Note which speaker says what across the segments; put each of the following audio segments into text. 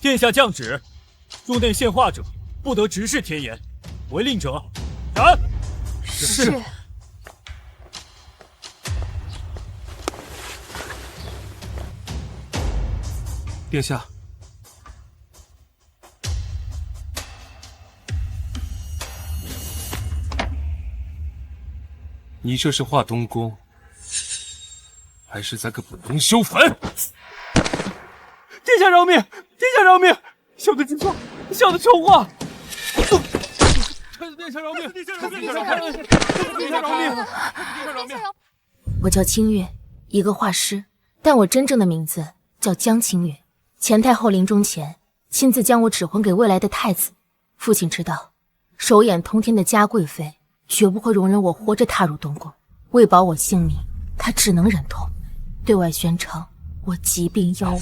Speaker 1: 殿下降旨，入内献画者不得直视天颜，违令者斩。
Speaker 2: 是。
Speaker 3: 殿下，你这是画东宫，还是在给本宫修坟？
Speaker 1: 殿下饶命！殿下饶命！小的知错，小的丑话。殿下饶命！殿下饶命！殿下饶命！殿下饶命！
Speaker 2: 我叫清月，一个画师，但我真正的名字叫江清月。前太后临终前，亲自将我指婚给未来的太子。父亲知道，手眼通天的嘉贵妃绝不会容忍我活着踏入东宫。为保我性命，他只能忍痛对外宣称我疾病夭亡。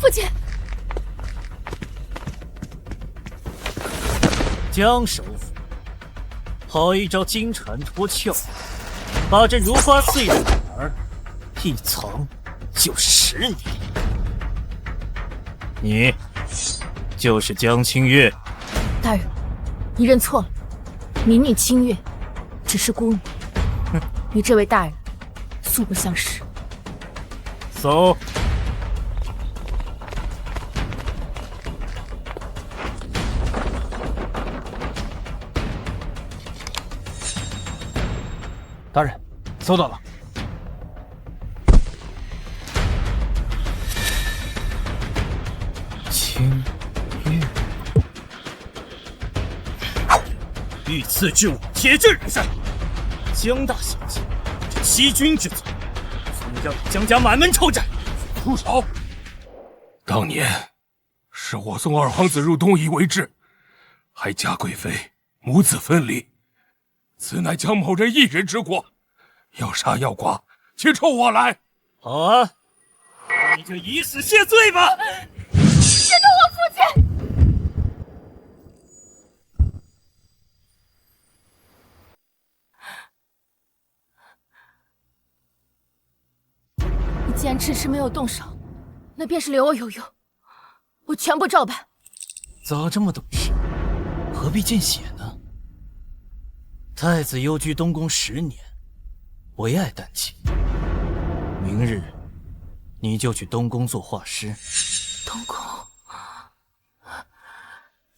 Speaker 2: 父亲，
Speaker 1: 江首府，好一招金蝉脱壳，把这如花似玉的女儿一藏就10年。你就是江清月。
Speaker 2: 大人，你认错了，民女清月只是孤女，与这位大人素不相识。
Speaker 1: 走。
Speaker 4: 大人，搜到了。
Speaker 1: 清月，御赐之物，铁证如山。江大小姐，这欺君之罪，怎么要与江家满门抄斩？
Speaker 3: 住手！当年是我送二皇子入东夷为质，还嘉贵妃母子分离，此乃江某人一人之过，要杀要剐，且冲我来！
Speaker 1: 好啊，你就以死谢罪吧！
Speaker 2: 这是我父亲！你既然迟迟没有动手，那便是留我有用，我全部照办。
Speaker 1: 早这么懂事，何必见血呢？太子幽居东宫10年，为爱担亲。明日你就去东宫做画师。
Speaker 2: 东宫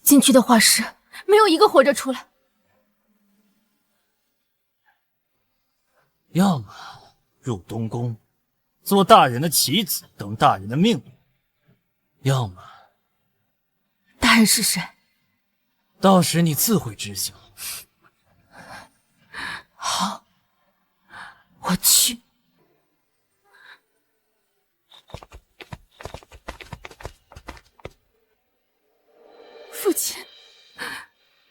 Speaker 2: 进去的画师没有一个活着出来。
Speaker 1: 要么入东宫做大人的棋子，等大人的命令；要么
Speaker 2: 大人是谁？
Speaker 1: 到时你自会知晓。
Speaker 2: 好，我去。父亲，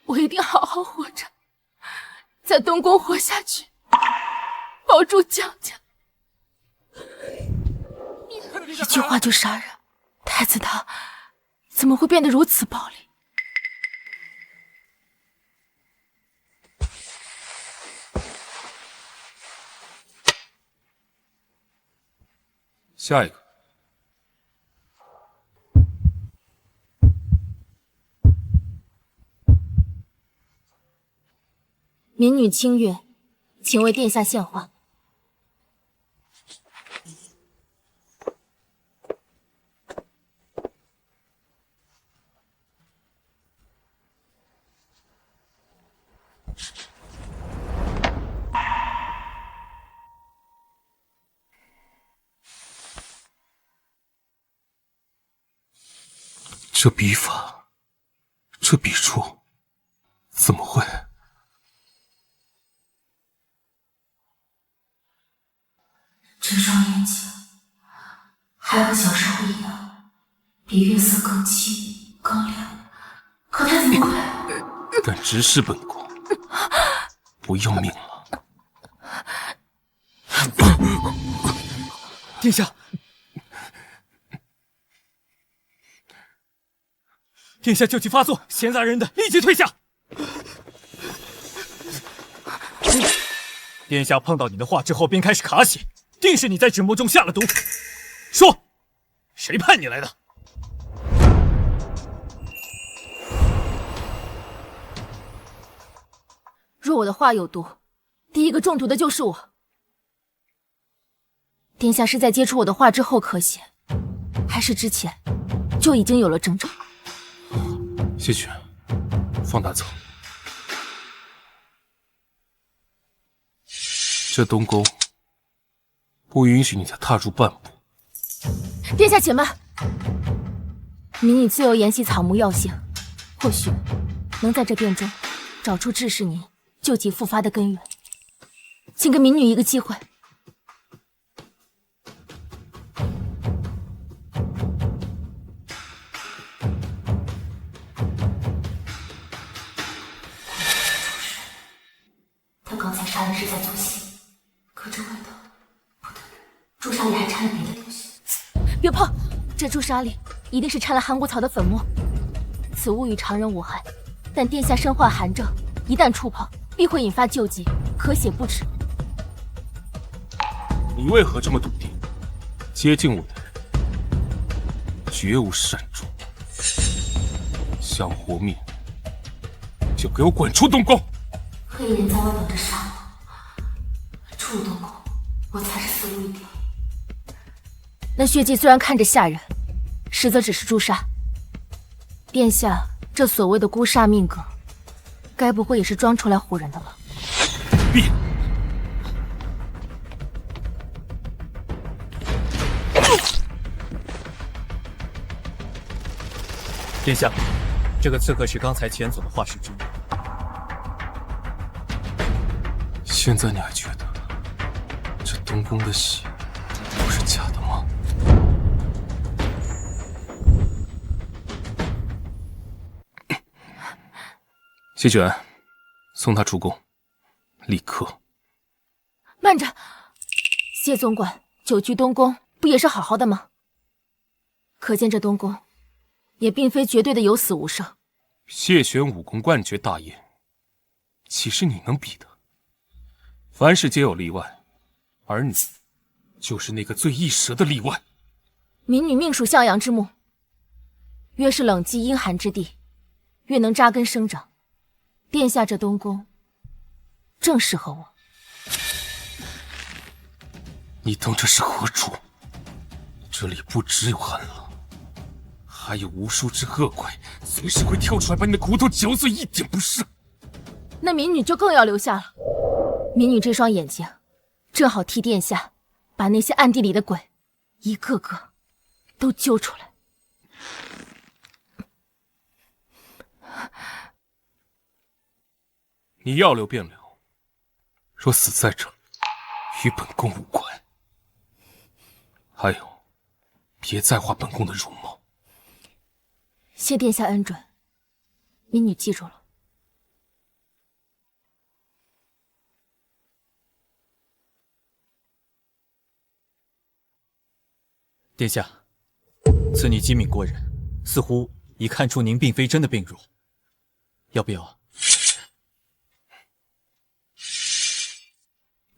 Speaker 2: 我一定好好活着，在东宫活下去，保住江家。一句话就杀人，太子他怎么会变得如此暴力？
Speaker 3: 下一个。
Speaker 2: 民女清月，请为殿下献画。
Speaker 3: 这笔法，这笔触，怎么会？
Speaker 2: 这双眼睛还和小时候一样，比月色更清更亮，可它怎么会？
Speaker 3: 敢直视本宫，不要命了！
Speaker 1: 殿下，殿下旧疾发作，闲杂人等立即退下。殿下碰到你的画之后便开始卡血，定是你在纸墨中下了毒。说，谁派你来的？
Speaker 2: 若我的话有毒，第一个中毒的就是我。殿下是在接触我的话之后咳血，还是之前就已经有了征兆？
Speaker 3: 谢雪，放他走。这东宫不允许你再踏入半步。
Speaker 2: 殿下且慢，民女自幼研习草木药性，或许能在这殿中找出治噬您旧疾复发的根源，请给民女一个机会。他刚才杀人是在做戏，可这味道不对，朱砂里还掺了别的东西。别碰，这朱砂里一定是掺了寒骨草的粉末。此物与常人无害，但殿下身患寒症，一旦触碰，必会引发旧疾，咳血不止。
Speaker 3: 你为何这么笃定？接近我的人绝无善终，想活命就给我滚出东宫！
Speaker 2: 黑衣人在外等着杀我，出入东宫，我才是死路一条。那血迹虽然看着吓人，实则只是朱砂。殿下这所谓的孤煞命格，该不会也是装出来唬人的吧？
Speaker 3: 闭！
Speaker 1: 殿下，这个刺客是刚才遣走的画师之一。
Speaker 3: 现在你还觉得这东宫的血不是假的吗？谢卷，送他出宫，立刻。
Speaker 2: 慢着，谢总管久居东宫，不也是好好的吗？可见这东宫也并非绝对的有死无生。
Speaker 3: 谢玄武功冠绝大业，岂是你能比的？凡事皆有例外，而你就是那个最易折的例外。
Speaker 2: 民女命属向阳之木，越是冷寂阴寒之地，越能扎根生长。殿下这东宫正适合我。
Speaker 3: 你当这是何处？这里不只有寒冷，还有无数只恶鬼，随时会跳出来把你的骨头嚼碎，一点不剩。
Speaker 2: 那民女就更要留下了。民女这双眼睛，正好替殿下把那些暗地里的鬼，一个个都揪出来。
Speaker 3: 你要留便留，若死在这，与本宫无关。还有，别再画本宫的容貌。
Speaker 2: 谢殿下恩准，民女记住了。
Speaker 1: 殿下，此女机敏过人，似乎已看出您并非真的病弱，要不要？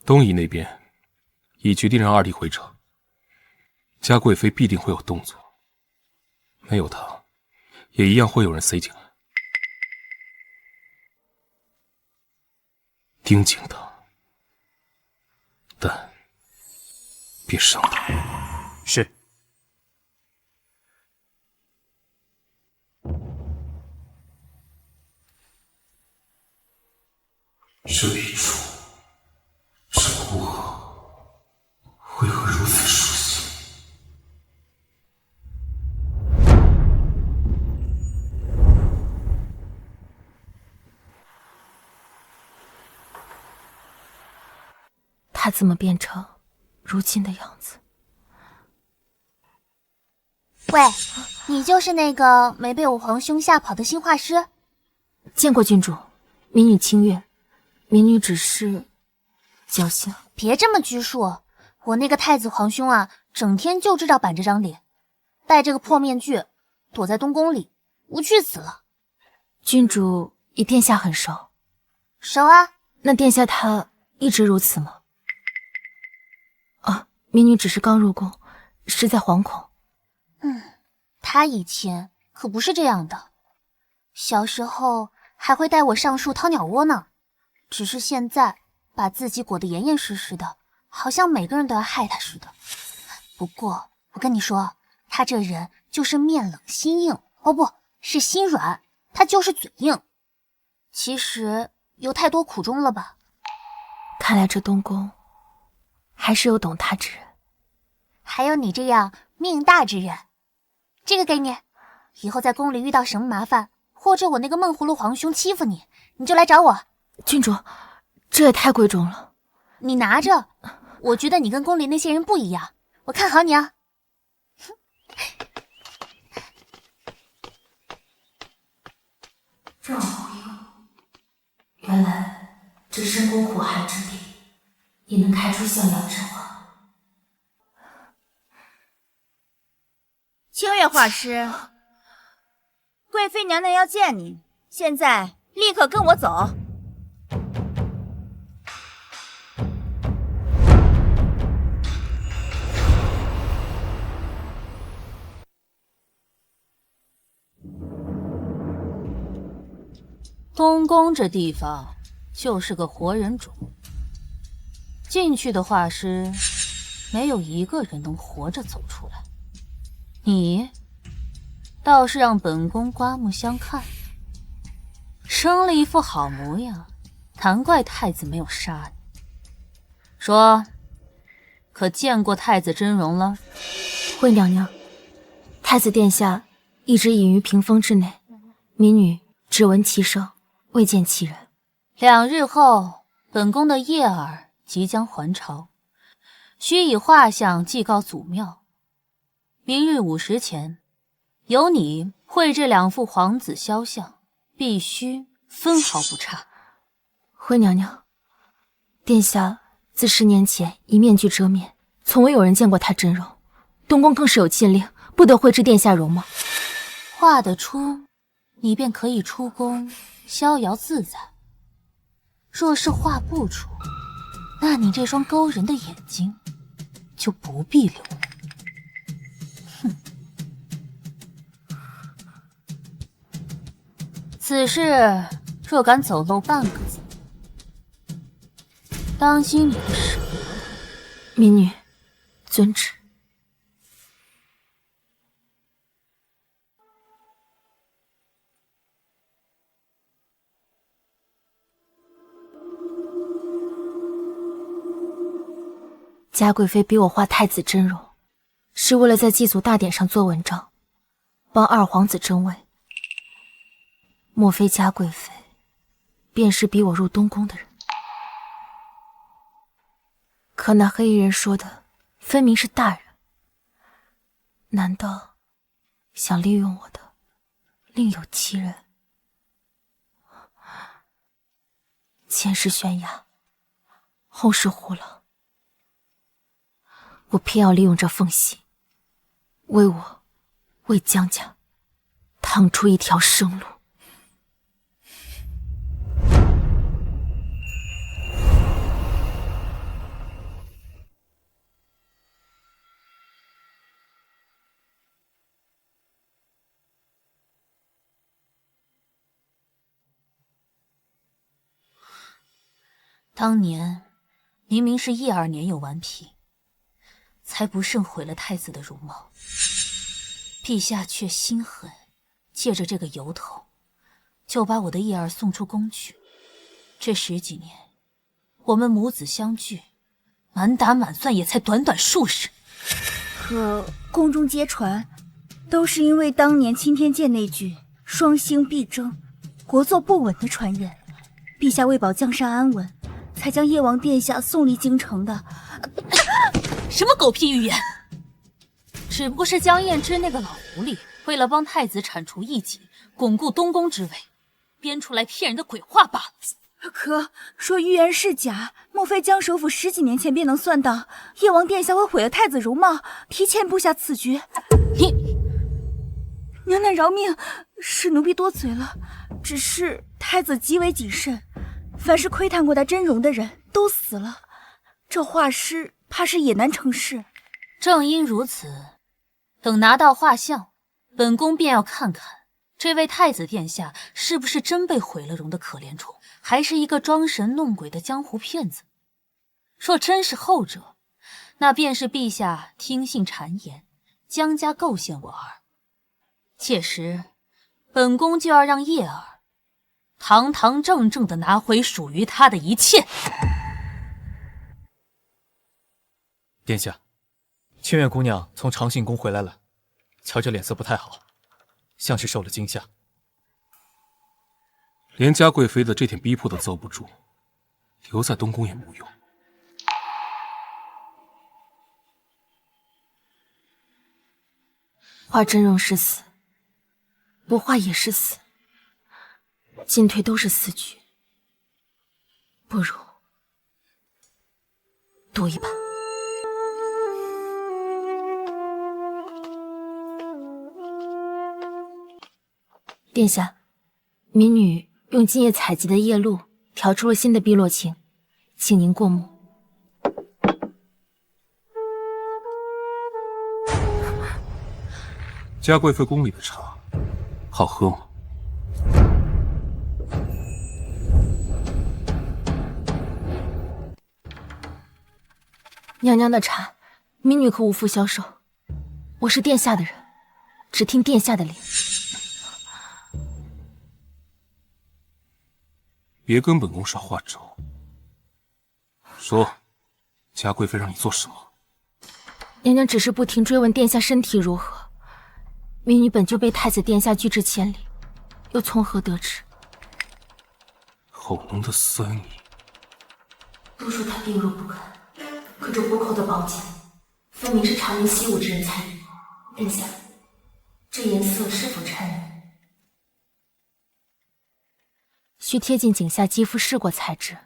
Speaker 3: 东夷那边已决定让二弟回城，嘉贵妃必定会有动作，没有她，也一样会有人塞进来。盯紧她，但别伤她。
Speaker 1: 是。
Speaker 3: 这一处，这屋河为何如此熟悉？
Speaker 2: 他怎么变成如今的样子？
Speaker 5: 喂，你就是那个没被我皇兄吓跑的新画师？
Speaker 2: 见过郡主，民女清月。民女只是侥幸。
Speaker 5: 别这么拘束，我那个太子皇兄啊，整天就知道板着张脸，戴这个破面具，躲在东宫里，无趣死了。
Speaker 2: 郡主与殿下很熟？
Speaker 5: 熟啊。
Speaker 2: 那殿下他一直如此吗？啊，民女只是刚入宫，实在惶恐。
Speaker 5: 他以前可不是这样的，小时候还会带我上树掏鸟窝呢。只是现在把自己裹得严严实实的，好像每个人都要害他似的。不过我跟你说，他这人就是面冷心硬，哦不是心软，他就是嘴硬。其实有太多苦衷了吧？
Speaker 2: 看来这东宫还是有懂他之人，
Speaker 5: 还有你这样命大之人。这个给你，以后在宫里遇到什么麻烦，或者我那个闷葫芦皇兄欺负你，你就来找我。
Speaker 2: 郡主，这也太贵重了。
Speaker 5: 你拿着，我觉得你跟宫里那些人不一样，我看好你啊。
Speaker 2: 这么回宫，原来这深宫苦寒之地也能开出向阳之花。
Speaker 6: 清月画师，贵妃娘娘要见你，现在立刻跟我走。
Speaker 7: 东宫这地方就是个活人冢，进去的画师没有一个人能活着走出来。你倒是让本宫刮目相看，生了一副好模样，难怪太子没有杀你。说，可见过太子真容了？
Speaker 2: 惠娘娘，太子殿下一直隐于屏风之内，民女只闻其声，未见其人。
Speaker 7: 2日后，本宫的叶儿即将还朝，须以画像祭告祖庙。明日午时前，由你绘这2幅皇子肖像，必须分毫不差。
Speaker 2: 惠娘娘，殿下自10年前以面具遮面，从未有人见过他真容。东宫更是有禁令，不得绘制殿下容貌。
Speaker 7: 画得出，你便可以出宫逍遥自在；若是画不出，那你这双勾人的眼睛就不必留。哼！此事若敢走漏半个字，当心你的舌头。
Speaker 2: 民女遵旨。嘉贵妃逼我画太子真容，是为了在祭祖大典上做文章，帮二皇子争位。莫非嘉贵妃便是逼我入东宫的人？可那黑衣人说的分明是大人，难道想利用我的另有其人？前世悬崖，后世虎狼，我偏要利用这缝隙，为我，为江家，趟出一条生路。
Speaker 7: 当年明明是叶二年有顽皮，才不慎毁了太子的容貌，陛下却心狠，借着这个由头，就把我的叶儿送出宫去。这10几年，我们母子相聚，满打满算也才短短数日。
Speaker 6: 可宫中皆传，都是因为当年钦天监那句“双星必争，国祚不稳”的传言，陛下为保江山安稳，才将叶王殿下送离京城的。
Speaker 7: 什么狗屁预言！只不过是江燕之那个老狐狸，为了帮太子铲除异己，巩固东宫之位，编出来骗人的鬼话罢了。
Speaker 6: 可说预言是假，莫非江首府10几年前便能算到叶王殿下会毁了太子容貌，提前布下此局？
Speaker 7: 你
Speaker 6: 娘娘饶命，是奴婢多嘴了。只是太子极为谨慎，凡是窥探过他真容的人都死了，这画师怕是也难成事。
Speaker 7: 正因如此，等拿到画像，本宫便要看看这位太子殿下是不是真被毁了容的可怜虫，还是一个装神弄鬼的江湖骗子。若真是后者，那便是陛下听信谗言，将加构陷我儿。届时，本宫就要让叶儿堂堂正正的拿回属于他的一切。
Speaker 1: 殿下，清月姑娘从长信宫回来了，瞧着脸色不太好，像是受了惊吓。
Speaker 3: 连嘉贵妃的这点逼迫都遭不住，留在东宫也无用。
Speaker 2: 画真容是死，不画也是死，进退都是死局，不如赌一把。殿下，民女用今夜采集的夜露调出了新的碧落情，请您过目。
Speaker 3: 嘉贵妃宫里的茶好喝吗？
Speaker 2: 娘娘的茶，民女可无福消受。我是殿下的人，只听殿下的令。
Speaker 3: 别跟本宫耍花招。说，嘉贵妃让你做什么？
Speaker 2: 娘娘只是不停追问殿下身体如何，民女本就被太子殿下拒之千里，又从何得知？
Speaker 3: 口浓的酸意。
Speaker 2: 都说他病弱不堪，可这虎口的宝剑，分明是常人习武之人才有。殿下，这颜色是否掺人？需贴近颈下肌肤试过才知。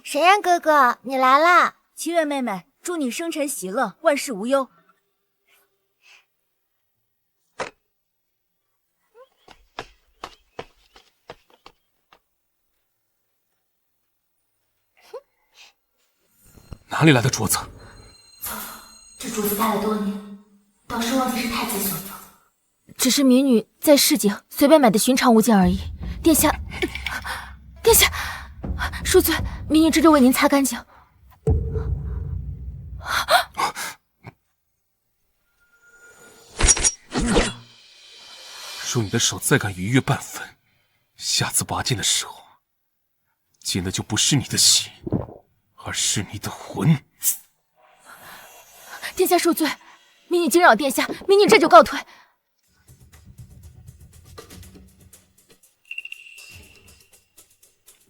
Speaker 8: 沈嫣哥哥，你来啦！
Speaker 6: 清月妹妹，祝你生辰喜乐，万事无忧。
Speaker 3: 哪里来的镯子？
Speaker 2: 这镯子戴了多年，倒是忘记是太子所赠，只是民女在市井随便买的寻常物件而已。殿下，殿下，恕罪，民女这就为您擦干净。
Speaker 3: 若你的手再敢逾越半分，下次拔剑的时候，溅的就不是你的血，而是你的魂。
Speaker 2: 殿下恕罪，民女惊扰殿下，民女这就告退。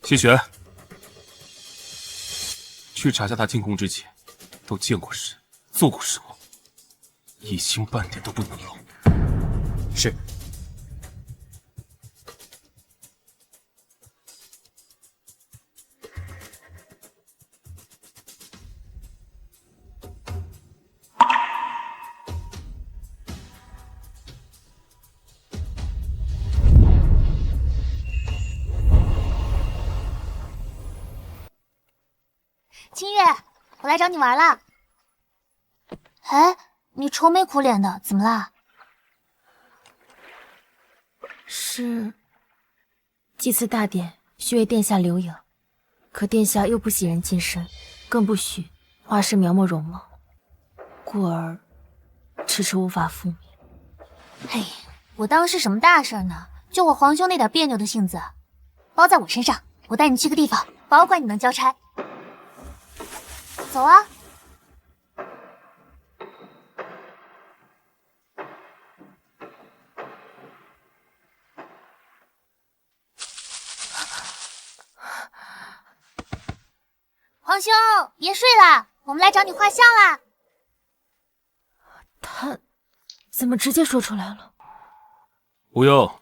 Speaker 3: 谢玄，去查下他进宫之前都见过谁，做过什么，一星半点都不能漏。
Speaker 1: 是。
Speaker 5: 清月，我来找你玩了。哎，你愁眉苦脸的，怎么啦？
Speaker 2: 是祭祀大典需为殿下留影，可殿下又不喜人近身，更不许画师描摹容貌，故而迟迟无法复明。
Speaker 5: 嘿，我当是什么大事呢？就我皇兄那点别扭的性子，包在我身上。我带你去个地方，保管你能交差。走啊！皇兄，别睡了，我们来找你画像啦。
Speaker 2: 他怎么直接说出来了？
Speaker 3: 无忧，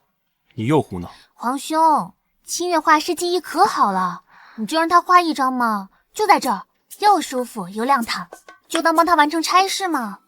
Speaker 3: 你又胡闹。
Speaker 5: 皇兄，清月画师技艺可好了，你就让他画一张嘛，就在这儿。又舒服又亮堂，就当帮他完成差事嘛。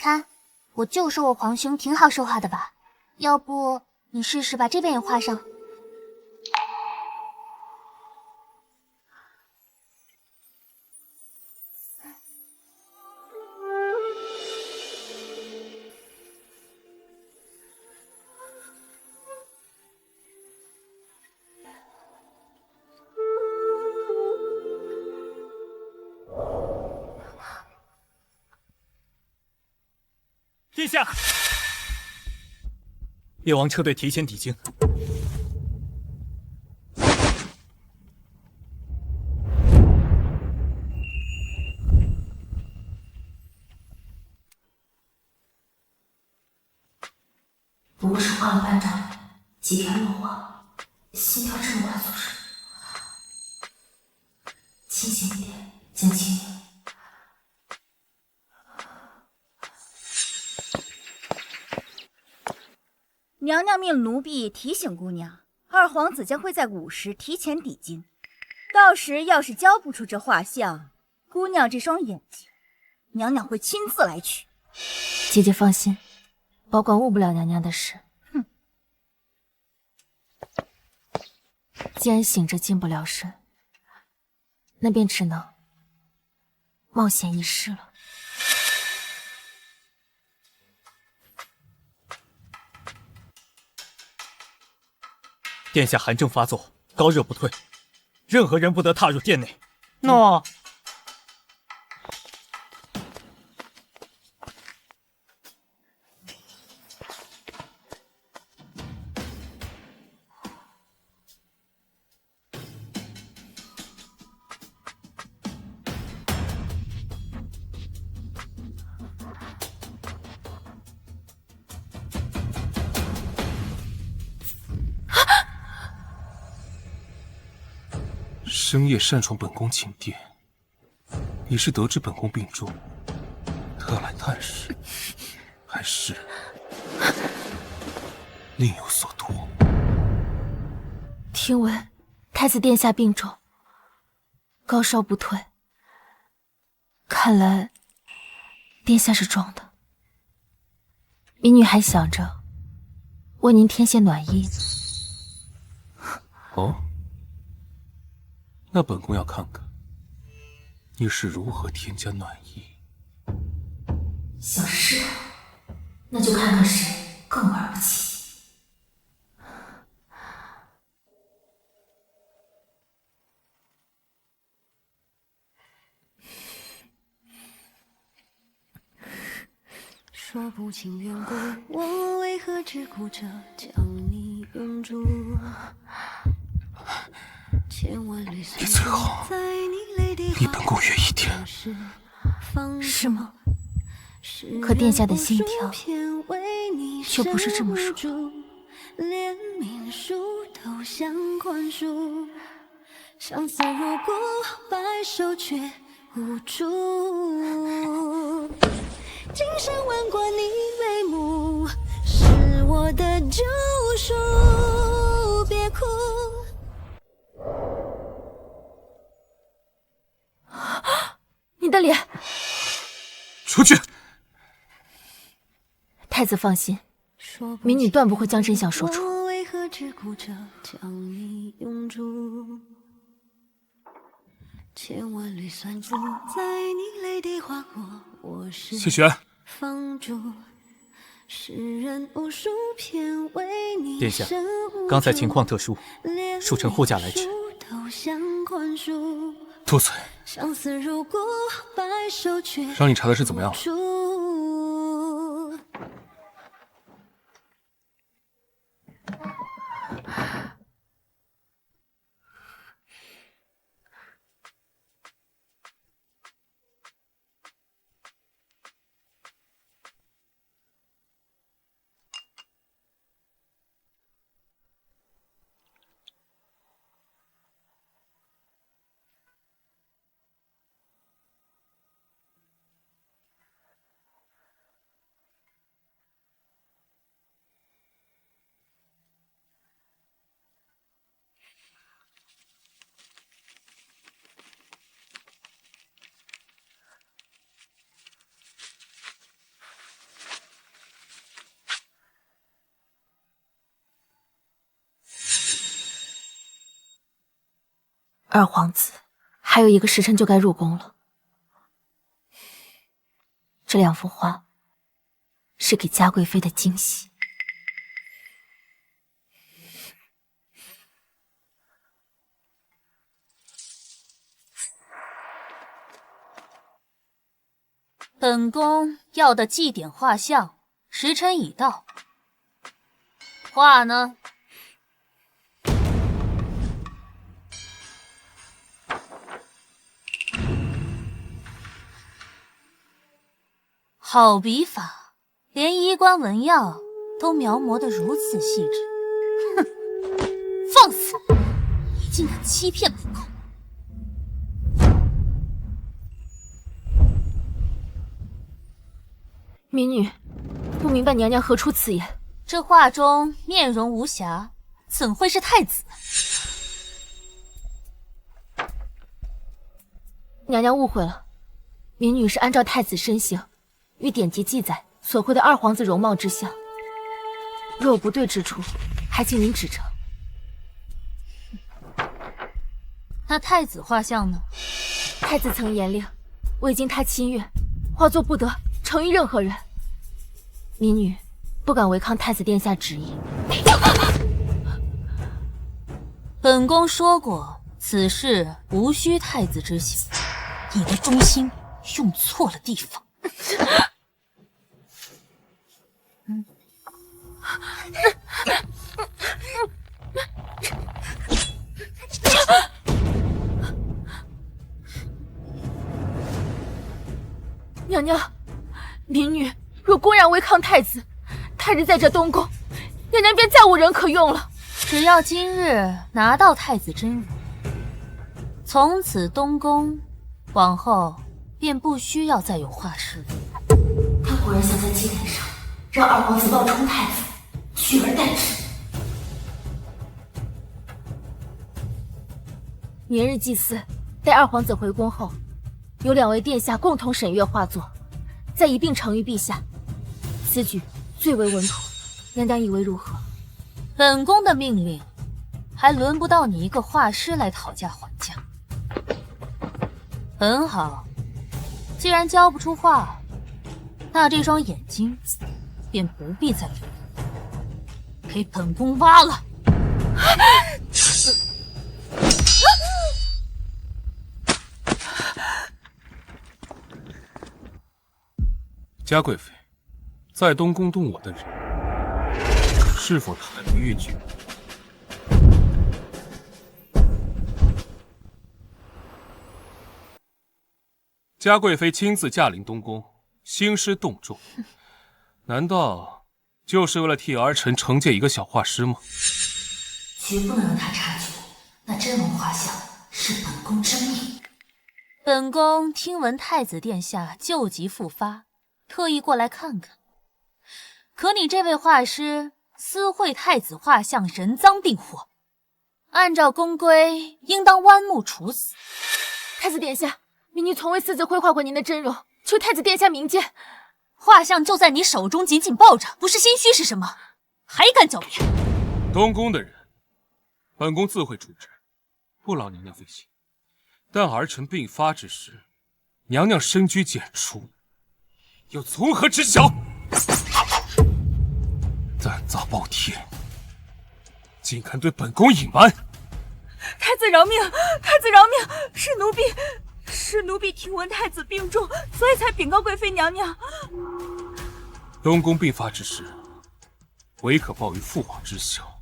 Speaker 5: 看，我就说我皇兄挺好说话的吧，要不你试试把这边也画上。
Speaker 1: 殿下，列王车队提前抵京。
Speaker 2: 不过是画了半张脸，几天落画，心跳这么快做什么？清醒一点，江清月。
Speaker 6: 娘娘命奴婢提醒姑娘，二皇子将会在午时提前抵京。到时要是交不出这画像，姑娘这双眼睛，娘娘会亲自来取。
Speaker 2: 姐姐放心，保管误不了娘娘的事。
Speaker 6: 哼，
Speaker 2: 既然醒着近不了身，那便只能冒险一试了。
Speaker 1: 殿下寒症发作，高热不退，任何人不得踏入殿内。
Speaker 4: 诺。
Speaker 3: 深夜擅闯本宫寝殿，你是得知本宫病重，特来探视，还是另有所图？
Speaker 2: 听闻太子殿下病重，高烧不退，看来殿下是装的。民女还想着为您添些暖衣。
Speaker 3: 哦，那本宫要看看你是如何添加暖意。
Speaker 2: 想试探，那就看看谁更玩不起。
Speaker 9: 说不清缘故，我为何只顾着将你拥住？千万缕
Speaker 3: 你最好离本宫远一点。
Speaker 2: 是吗？可殿下的心跳却不是这么说。
Speaker 9: 连命书都想灌输，相思如故，白首却无助。今生吻过你眉目，是我的救赎。别哭。
Speaker 2: 你的脸！
Speaker 3: 出去！
Speaker 2: 太子放心，民女断不会将真相说出。
Speaker 9: 我为何只顾着将你拥住？千万缕酸楚在你泪滴划过，我是
Speaker 3: 谢玄，
Speaker 9: 放逐。世人无数偏为你
Speaker 1: 殿下，刚才情况特殊，恕臣护驾来迟。
Speaker 3: 多嘴。
Speaker 9: 相思如故，白首却
Speaker 3: 让你查的是怎么样了？
Speaker 2: 二皇子还有1个时辰就该入宫了。这2幅画是给嘉贵妃的惊喜。
Speaker 7: 本宫要的祭典画像时辰已到，画呢？好笔法，连衣冠纹样都描摹得如此细致。哼，放肆！你竟敢欺骗本宫！
Speaker 2: 民女不明白娘娘何出此言。
Speaker 7: 这画中面容无瑕，怎会是太子？
Speaker 2: 娘娘误会了，民女是按照太子身形与典籍记载所绘的二皇子容貌之像，若有不对之处，还请您指正。
Speaker 7: 那太子画像呢？
Speaker 2: 太子曾严令，未经他亲阅，画作不得呈于任何人。民女不敢违抗太子殿下旨意。
Speaker 7: 本宫说过，此事无需太子知晓。你的忠心用错了地方。
Speaker 2: 娘娘，民女若公然违抗太子，太日在这东宫，娘娘便再无人可用了。
Speaker 7: 只要今日拿到太子真容，从此东宫往后便不需要再有画师。
Speaker 2: 他果然想在祭典上让二皇子冒充太子，取而代之。明日祭祀，待二皇子回宫后，由2位殿下共同审阅画作，再一并呈于陛下。此举最为稳妥，娘娘以为如何？
Speaker 7: 本宫的命令，还轮不到你一个画师来讨价还价。很好，既然交不出画，那这双眼睛便不必再留，给本宫挖了。
Speaker 3: 嘉贵妃，在东宫动我的人，是否坦于越举？嘉贵妃亲自驾临东宫，兴师动众，难道就是为了替儿臣惩戒一个小画师吗？
Speaker 2: 绝不能让他察觉，那真龙画像是本宫真命。
Speaker 7: 本宫听闻太子殿下旧疾复发，特意过来看看。可你这位画师私绘太子画像，人赃并获，按照宫规，应当剜目处死。
Speaker 2: 太子殿下，民女从未私自绘画过您的真容，求太子殿下明鉴。
Speaker 7: 画像就在你手中，紧紧抱着，不是心虚是什么？还敢狡辩？
Speaker 3: 东宫的人，本宫自会处置，不劳娘娘费心。但儿臣病发之时，娘娘深居简出，又从何知晓？胆大包天，竟敢对本宫隐瞒！
Speaker 6: 太子饶命！太子饶命！是奴婢听闻太子病重，所以才禀告贵妃娘娘。
Speaker 3: 东宫病发之时，唯可报于父王知晓。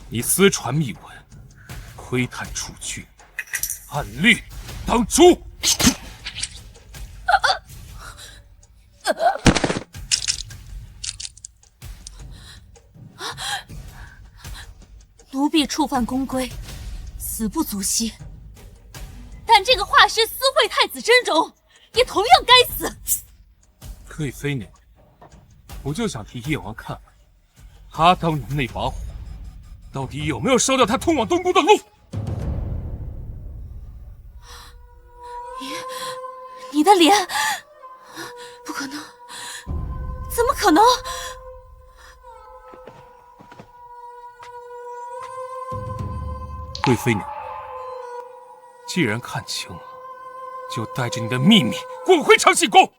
Speaker 3: 你私传密文，窥探储据，按律当诛。
Speaker 7: 奴婢触犯宫规，死不足惜。但这个画师私绘太子真容，也同样该死。
Speaker 3: 贵妃娘娘，我就想替叶王看看，他当年那把火，到底有没有烧掉他通往东宫的路？
Speaker 7: 你的脸，不可能，怎么可能？
Speaker 3: 贵妃娘娘，既然看清了，就带着你的秘密滚回长信宫。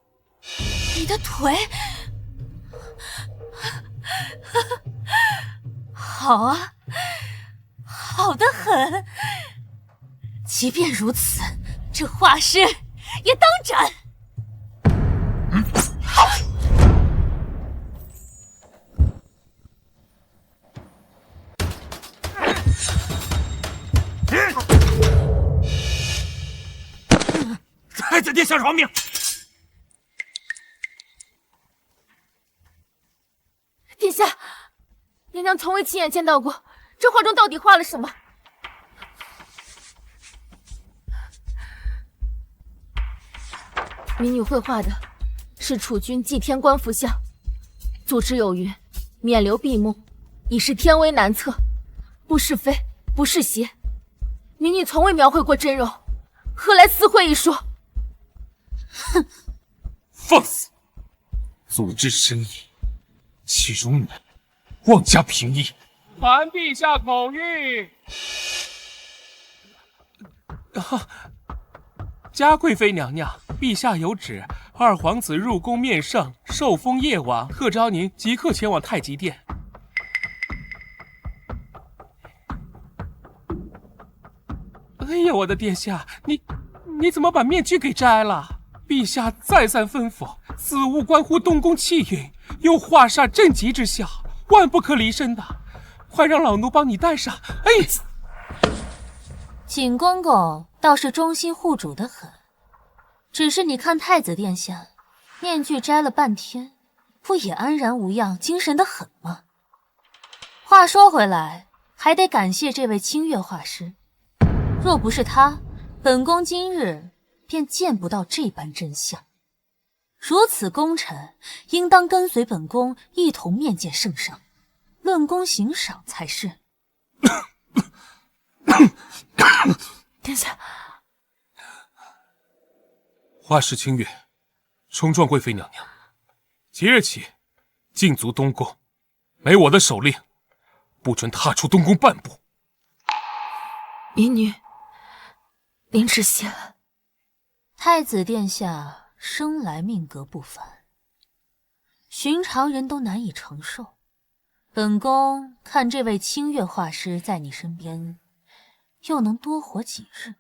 Speaker 7: 你的腿，好啊，好得很。即便如此，这画师也当斩。
Speaker 1: 太子殿下饶命！
Speaker 2: 殿下，娘娘从未亲眼见到过，这画中到底画了什么？民女绘画的是储君祭天官符像，祖旨有云：免流闭目，已是天威难测，不是非，不是邪。民女从未描绘过真容，何来私会一说？
Speaker 3: 哼，放肆！祖之深意，岂容你妄加评议？
Speaker 10: 传陛下口谕。
Speaker 3: 嘉贵妃娘娘，陛下有旨，二皇子入宫面圣，受封夜王，特召您即刻前往太极殿。哎呀，我的殿下，你怎么把面具给摘了？陛下再三吩咐，此物关乎东宫气运，有化煞镇吉之效，万不可离身的。快让老奴帮你戴上。哎，
Speaker 7: 景公公倒是忠心护主的很，只是你看太子殿下，面具摘了半天，不也安然无恙，精神的很吗？话说回来，还得感谢这位清月画师，若不是他，本宫今日便见不到这般真相。如此功臣，应当跟随本宫一同面见圣上，论功行赏才是。
Speaker 2: 殿下，
Speaker 3: 画师清月，冲撞贵妃娘娘，即日起禁足东宫，没我的手令，不准踏出东宫半步。
Speaker 2: 民女领旨谢了。
Speaker 7: 太子殿下生来命格不凡，寻常人都难以承受。本宫看这位清月画师在你身边，又能多活几日？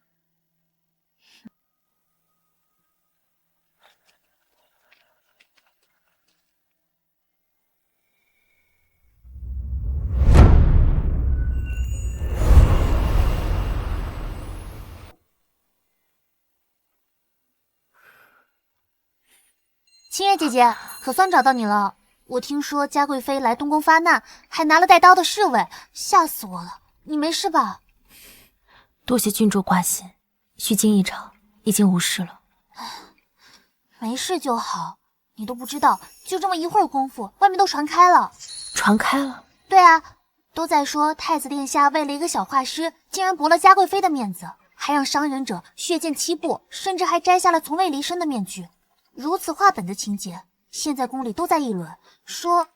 Speaker 5: 清月姐姐，可算找到你了。我听说嘉贵妃来东宫发难，还拿了带刀的侍卫，吓死我了。你没事吧？
Speaker 2: 多谢郡主挂心，虚惊一场，已经无事了。
Speaker 5: 没事就好。你都不知道，就这么一会儿功夫，外面都传开了。
Speaker 2: 传开了？
Speaker 5: 对啊，都在说太子殿下为了一个小画师，竟然驳了嘉贵妃的面子，还让伤人者血溅七步，甚至还摘下了从未离身的面具。如此画本的情节，现在宫里都在议论，说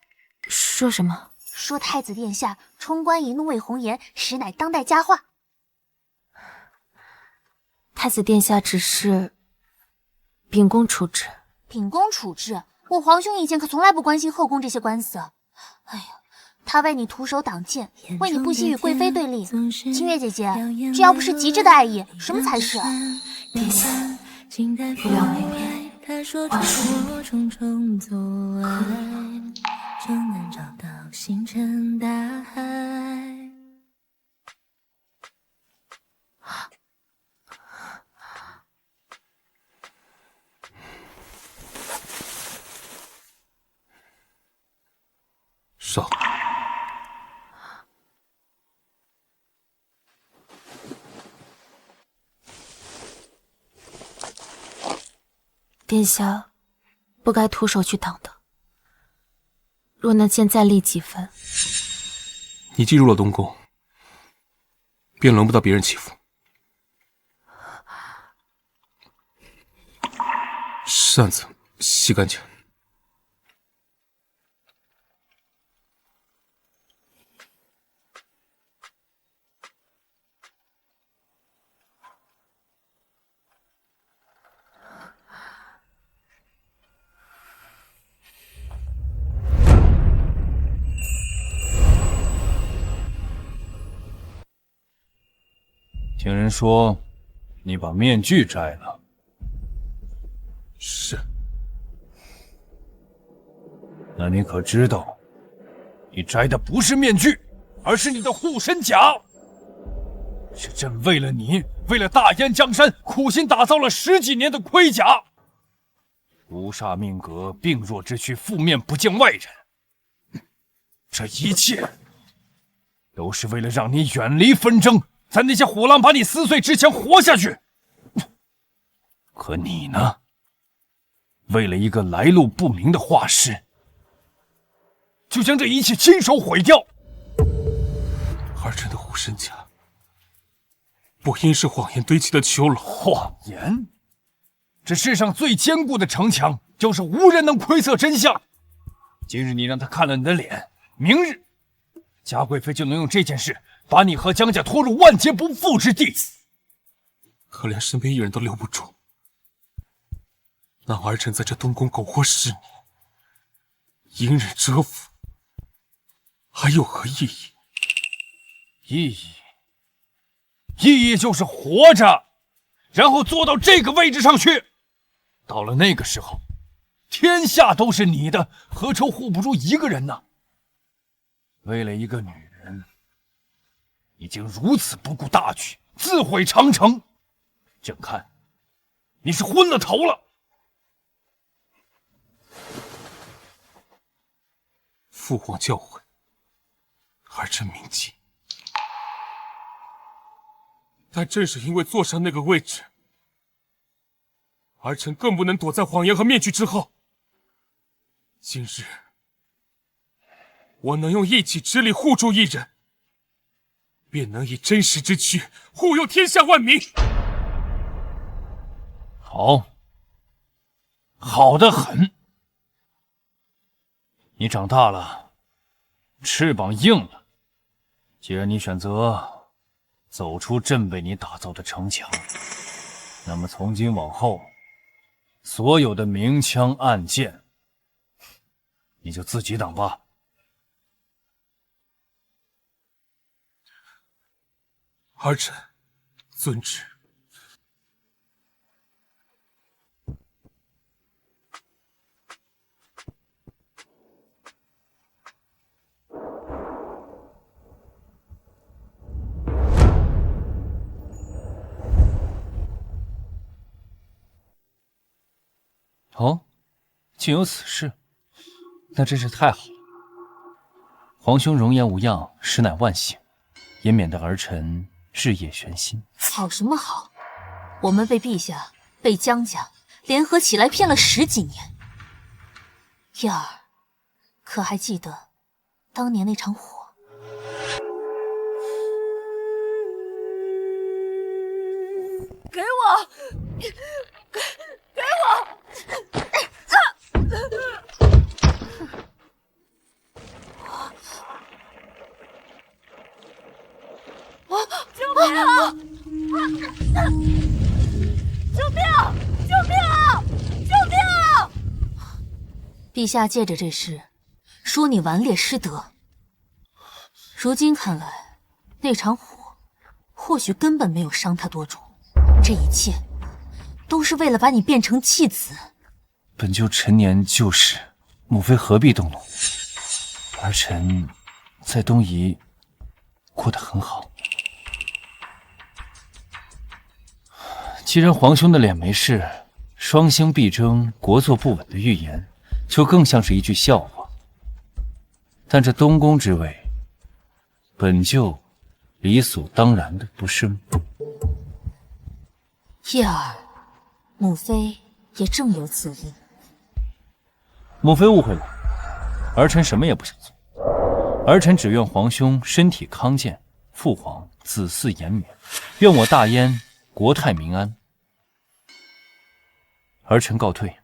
Speaker 2: 什么？
Speaker 5: 说太子殿下冲冠一怒为红颜，实乃当代佳话。
Speaker 2: 太子殿下只是秉公处置。
Speaker 5: 秉公处置？我皇兄以前可从来不关心后宫这些官司。哎呀，他为你徒手挡剑，为你不惜与贵妃对立。清月姐姐，这要不是极致的爱意，什么才是？
Speaker 2: 殿下，不要违背。
Speaker 9: 他说穿我重重阻碍，就能找到星辰大海。
Speaker 3: 上。
Speaker 2: 殿下不该徒手去挡的，若那剑再利几分。
Speaker 3: 你进入了东宫，便轮不到别人欺负。扇子洗干净。
Speaker 4: 听人说，你把面具摘了。
Speaker 3: 是。
Speaker 4: 那你可知道，你摘的不是面具，而是你的护身甲。是朕为了你，为了大燕江山，苦心打造了10几年的盔甲。乌煞命格，病弱之躯，负面不见外人。这一切，都是为了让你远离纷争，在那些虎狼把你撕碎之前活下去。可你呢？为了一个来路不明的画师，就将这一切亲手毁掉。
Speaker 3: 儿臣的护身甲，不因是谎言堆砌的囚牢。
Speaker 4: 谎言？这世上最坚固的城墙，就是无人能窥测真相。今日你让他看了你的脸，明日嘉贵妃就能用这件事把你和江家拖入万劫不复之地。
Speaker 3: 可连身边一人都留不住，那儿臣在这东宫苟活10年，隐忍蛰伏，还有何意义？
Speaker 4: 意义就是活着，然后坐到这个位置上去。到了那个时候，天下都是你的，何愁护不住一个人呢？为了一个女人，已经如此不顾大局，自毁长城，朕看你是昏了头了。
Speaker 3: 父皇教诲，儿臣铭记。但正是因为坐上那个位置，儿臣更不能躲在谎言和面具之后。今日，我能用一己之力护住一人，便能以真实之躯护佑天下万民。
Speaker 4: 好，好得很。你长大了，翅膀硬了。既然你选择走出朕为你打造的城墙，那么从今往后，所有的明枪暗箭，你就自己挡吧。
Speaker 3: 儿臣遵旨。
Speaker 4: 哦，竟有此事，那真是太好了。皇兄容颜无恙，实乃万幸，也免得儿臣日夜悬心。
Speaker 7: 好什么好？我们被陛下、被江家联合起来骗了10几年。燕儿，可还记得当年那场火？
Speaker 6: 给我！给我！救命啊！救命！救命！救命！
Speaker 7: 陛下借着这事，说你顽劣失德。如今看来，那场火或许根本没有伤他多重，这一切都是为了把你变成弃子。
Speaker 4: 本就陈年旧事，母妃何必动怒？儿臣在东夷过得很好。既然皇兄的脸没事，双星必争，国祚不稳的预言，就更像是一句笑话。但这东宫之位，本就理所当然的，不是吗？
Speaker 7: 叶儿，母妃也正有此意。
Speaker 4: 母妃误会了，儿臣什么也不想做，儿臣只愿皇兄身体康健，父皇子嗣延绵，愿我大燕国泰民安。儿臣告退。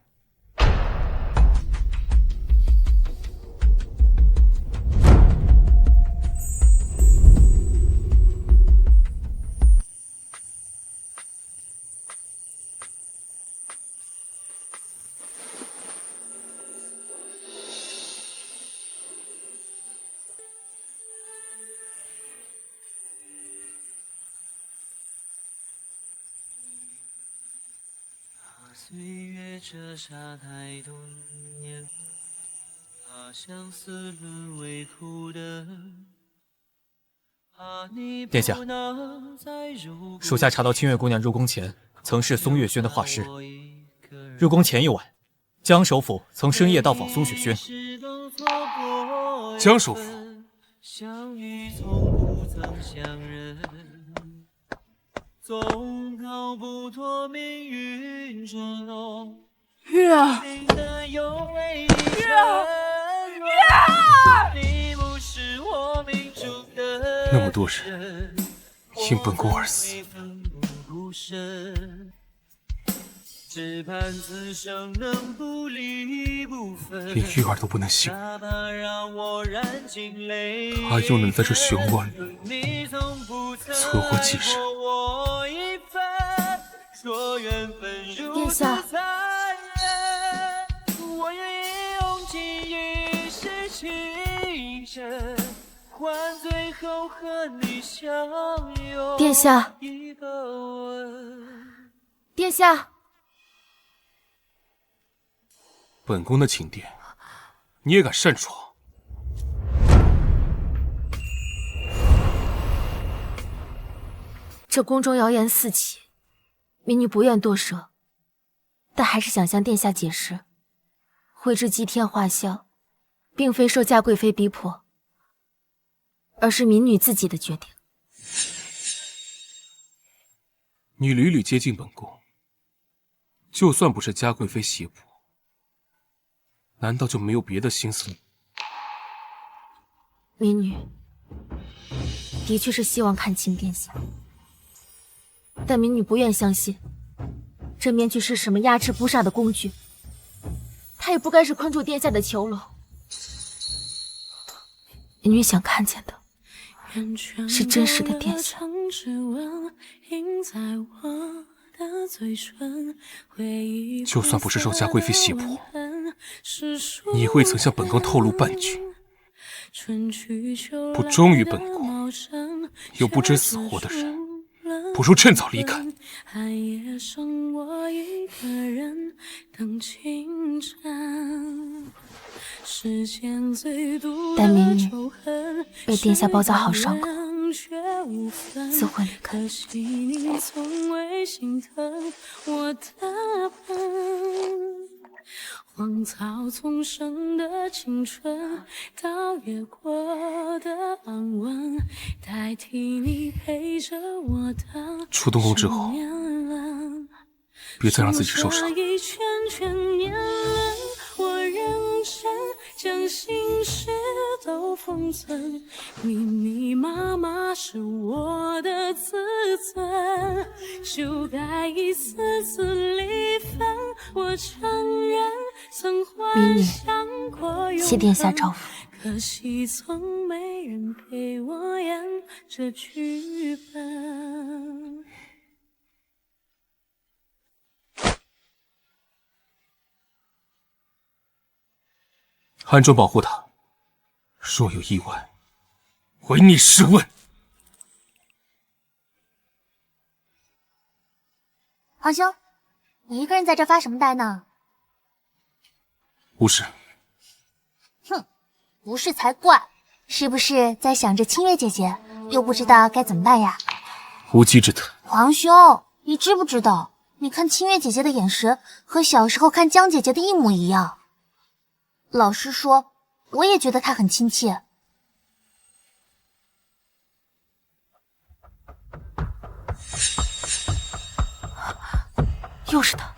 Speaker 11: 岁月折煞太多年，怕相思沦为苦的。
Speaker 1: 殿下，属下查到清月姑娘入宫前曾是松月轩的画师。入宫前一晚，江首府曾深夜到访松雪轩。
Speaker 3: 江首府。
Speaker 11: 相遇从不曾相认，总逃不脱命运捉弄。月儿，
Speaker 3: 那么多人因本宫而死，
Speaker 11: 只盼此生能不离不分，
Speaker 3: 连玉儿都不能幸，
Speaker 11: 他
Speaker 3: 又能在这漩涡里存活几日？
Speaker 2: 殿下，殿下，殿下。
Speaker 3: 本宫的寝殿，你也敢擅闯？
Speaker 2: 这宫中谣言四起，民女不愿多说，但还是想向殿下解释，绘制祭天画像，并非受嘉贵妃逼迫，而是民女自己的决定。
Speaker 3: 你屡屡接近本宫，就算不是嘉贵妃胁迫，难道就没有别的心思？
Speaker 2: 民女的确是希望看清殿下，但民女不愿相信这面具是什么压制不煞的工具，它也不该是困住殿下的囚笼。民女想看见的是真实的殿下。
Speaker 3: 就算不是受嘉贵妃胁迫，你也未曾向本宫透露半句。不忠于本宫，又不知死活的人，不如趁早离开。
Speaker 2: 但民女被殿下包扎好伤口，自会离开。
Speaker 9: 荒草丛生的青春，到越过的安稳，代替你陪着我的。
Speaker 3: 出东宫之后，别再让自己受伤。
Speaker 9: 一圈圈年轮，我认真将心事都封存，密密麻麻是我的自尊，就该一次次离分。我承认曾幻想过永恒，
Speaker 2: 谢殿下招抚。
Speaker 9: 可惜从没人陪我演这剧本。
Speaker 3: 暗中保护他，若有意外，唯你是问。
Speaker 5: 皇兄，你一个人在这发什么呆呢？
Speaker 3: 无事。
Speaker 5: 哼，不是才怪！是不是在想着清月姐姐，又不知道该怎么办呀？
Speaker 3: 无稽之谈。
Speaker 5: 皇兄，你知不知道，你看清月姐姐的眼神和小时候看江姐姐的一模一样。老实说，我也觉得她很亲切。
Speaker 2: 又是他。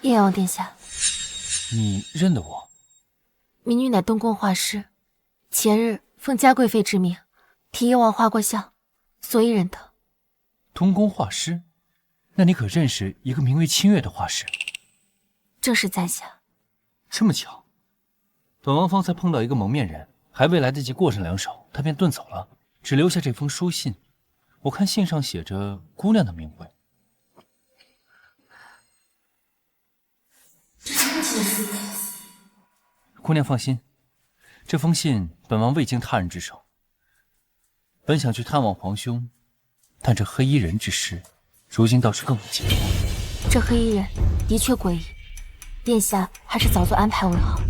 Speaker 2: 叶王殿下，
Speaker 4: 你认得我？
Speaker 2: 民女乃东宫画师，前日奉嘉贵妃之命，替叶王画过像，所以认得。
Speaker 4: 东宫画师？那你可认识一个名为清月的画师？
Speaker 2: 正是在下。
Speaker 4: 这么巧，本王方才碰到一个蒙面人，还未来得及过上两手，他便遁走了，只留下这封书信。我看信上写着姑娘的名讳。
Speaker 2: 这是父亲的信。
Speaker 4: 姑娘放心，这封信本王未经他人之手，本想去探望皇兄，但这黑衣人之事，如今倒是更为紧迫。
Speaker 2: 这黑衣人的确诡异，殿下还是早做安排为好。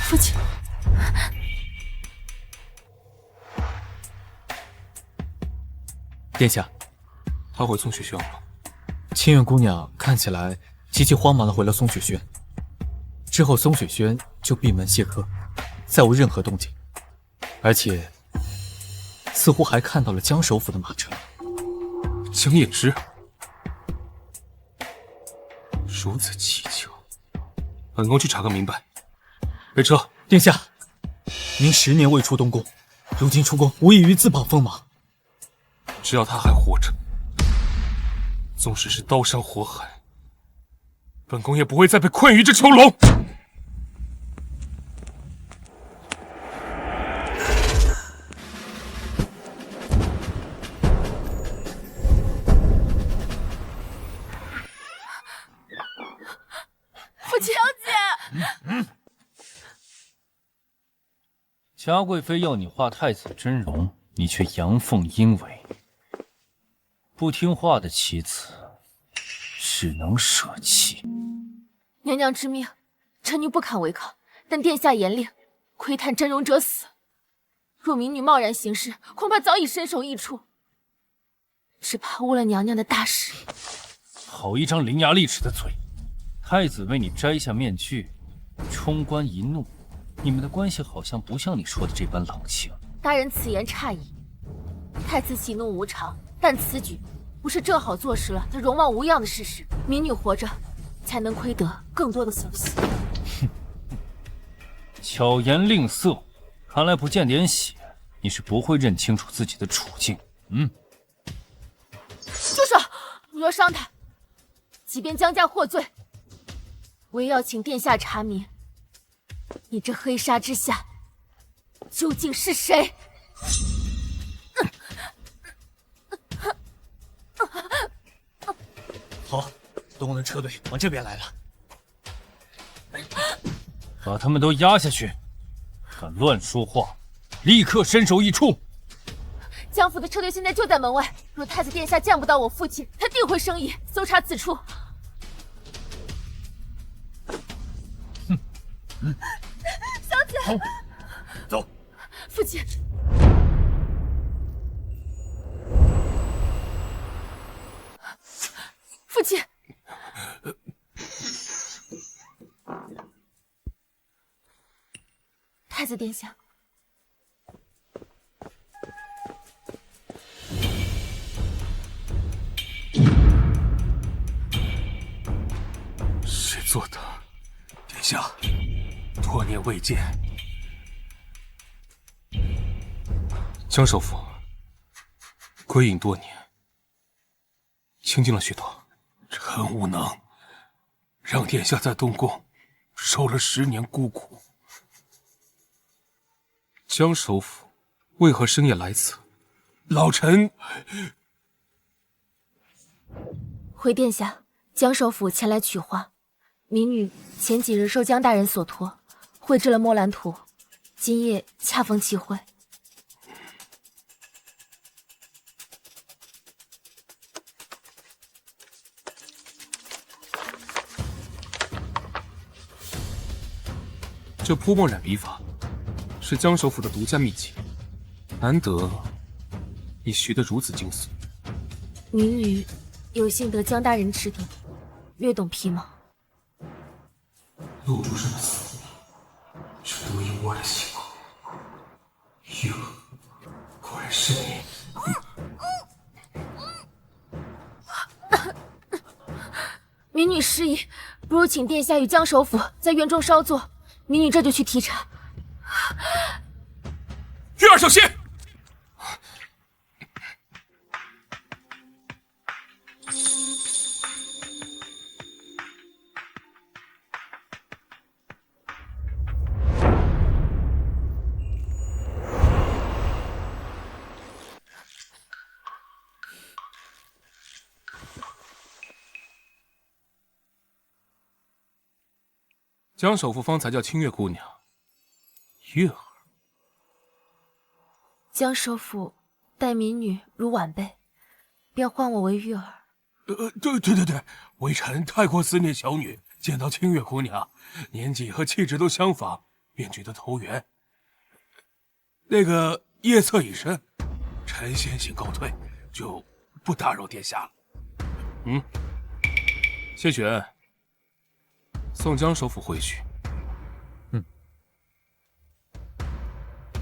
Speaker 2: 父亲，
Speaker 1: 殿下，
Speaker 3: 他回宋雪轩了。
Speaker 1: 清苑姑娘看起来极其慌忙的回了宋雪轩，之后宋雪轩就闭门谢客，再无任何动静，而且似乎还看到了江首府的马车。
Speaker 3: 江夜之，如此蹊跷，本宫去查个明白。备车。
Speaker 1: 殿下，您10年未出东宫，如今出宫无异于自报锋芒。
Speaker 3: 只要他还活着，纵使是刀山火海，本宫也不会再被困于这囚笼。
Speaker 2: 父亲，小姐。
Speaker 4: 嘉贵妃要你画太子真容，你却阳奉阴违。不听话的妻子，只能舍弃。
Speaker 2: 娘娘之命，臣女不敢违抗，但殿下严令，窥探真容者死。若民女贸然行事，恐怕早已身首异处，只怕误了娘娘的大事。
Speaker 4: 好一张伶牙俐齿的嘴！太子为你摘下面具，冲冠一怒，你们的关系好像不像你说的这般冷清。
Speaker 2: 大人此言差矣。太子喜怒无常，但此举不是正好坐实了他容貌无恙的事实。民女活着，才能窥得更多的消息。
Speaker 4: 巧言令色，看来不见点血，你是不会认清楚自己的处境。
Speaker 2: 住手！如若伤他，即便将家获罪，我也要请殿下查明，你这黑纱之下究竟是谁？
Speaker 1: 好，东宫的车队往这边来了，
Speaker 4: 把他们都压下去！敢乱说话，立刻身首异处！
Speaker 2: 江府的车队现在就在门外，若太子殿下见不到我父亲，他定会生疑，搜查此处。小姐，
Speaker 1: 走。
Speaker 2: 父亲。父亲。太子殿下。
Speaker 3: 谁做的？殿下，多年未见。江首府归隐多年，清静了许多。臣无能，让殿下在东宫受了10年孤苦。江首府为何深夜来此？老臣
Speaker 2: 回殿下，江首府前来取画，民女前几日受江大人所托，绘制了墨兰图，今夜恰逢其会。
Speaker 3: 这泼墨染笔法是江首府的独家秘籍，难得你学得如此精髓。
Speaker 2: 民女有幸得江大人指点，略懂皮毛。
Speaker 3: 陆竹生的死，是得因我的辛苦。哟，果然是你。
Speaker 2: 民女失仪，不如请殿下与江首府在园中稍坐，民女这就去提查。
Speaker 3: 玉儿小心！江首富方才叫清月姑娘，月儿。
Speaker 2: 江首府待民女如晚辈，便唤我为玉儿。
Speaker 3: 对，微臣太过思念小女，见到清月姑娘，年纪和气质都相仿，便觉得投缘。那个夜侧已深，臣先行告退，就不打扰殿下了。谢玄，送江首府回去。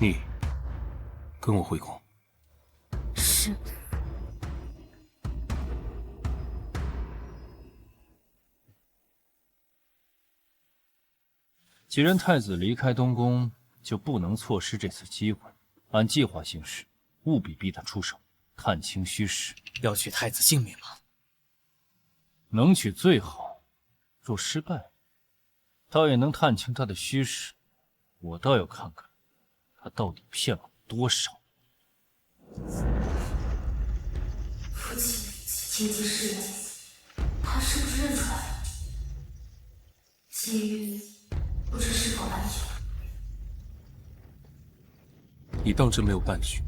Speaker 3: 你跟我回宫。
Speaker 2: 是。
Speaker 4: 既然太子离开东宫，就不能错失这次机会。按计划行事，务必逼他出手，探清虚实。
Speaker 1: 要取太子性命吗？
Speaker 4: 能取最好，若失败，倒也能探清他的虚实。我倒要看看，他到底骗了多少。
Speaker 2: 父亲，情急失言，他是不是认出来了？机遇不知是否安全。
Speaker 3: 你当真没有半句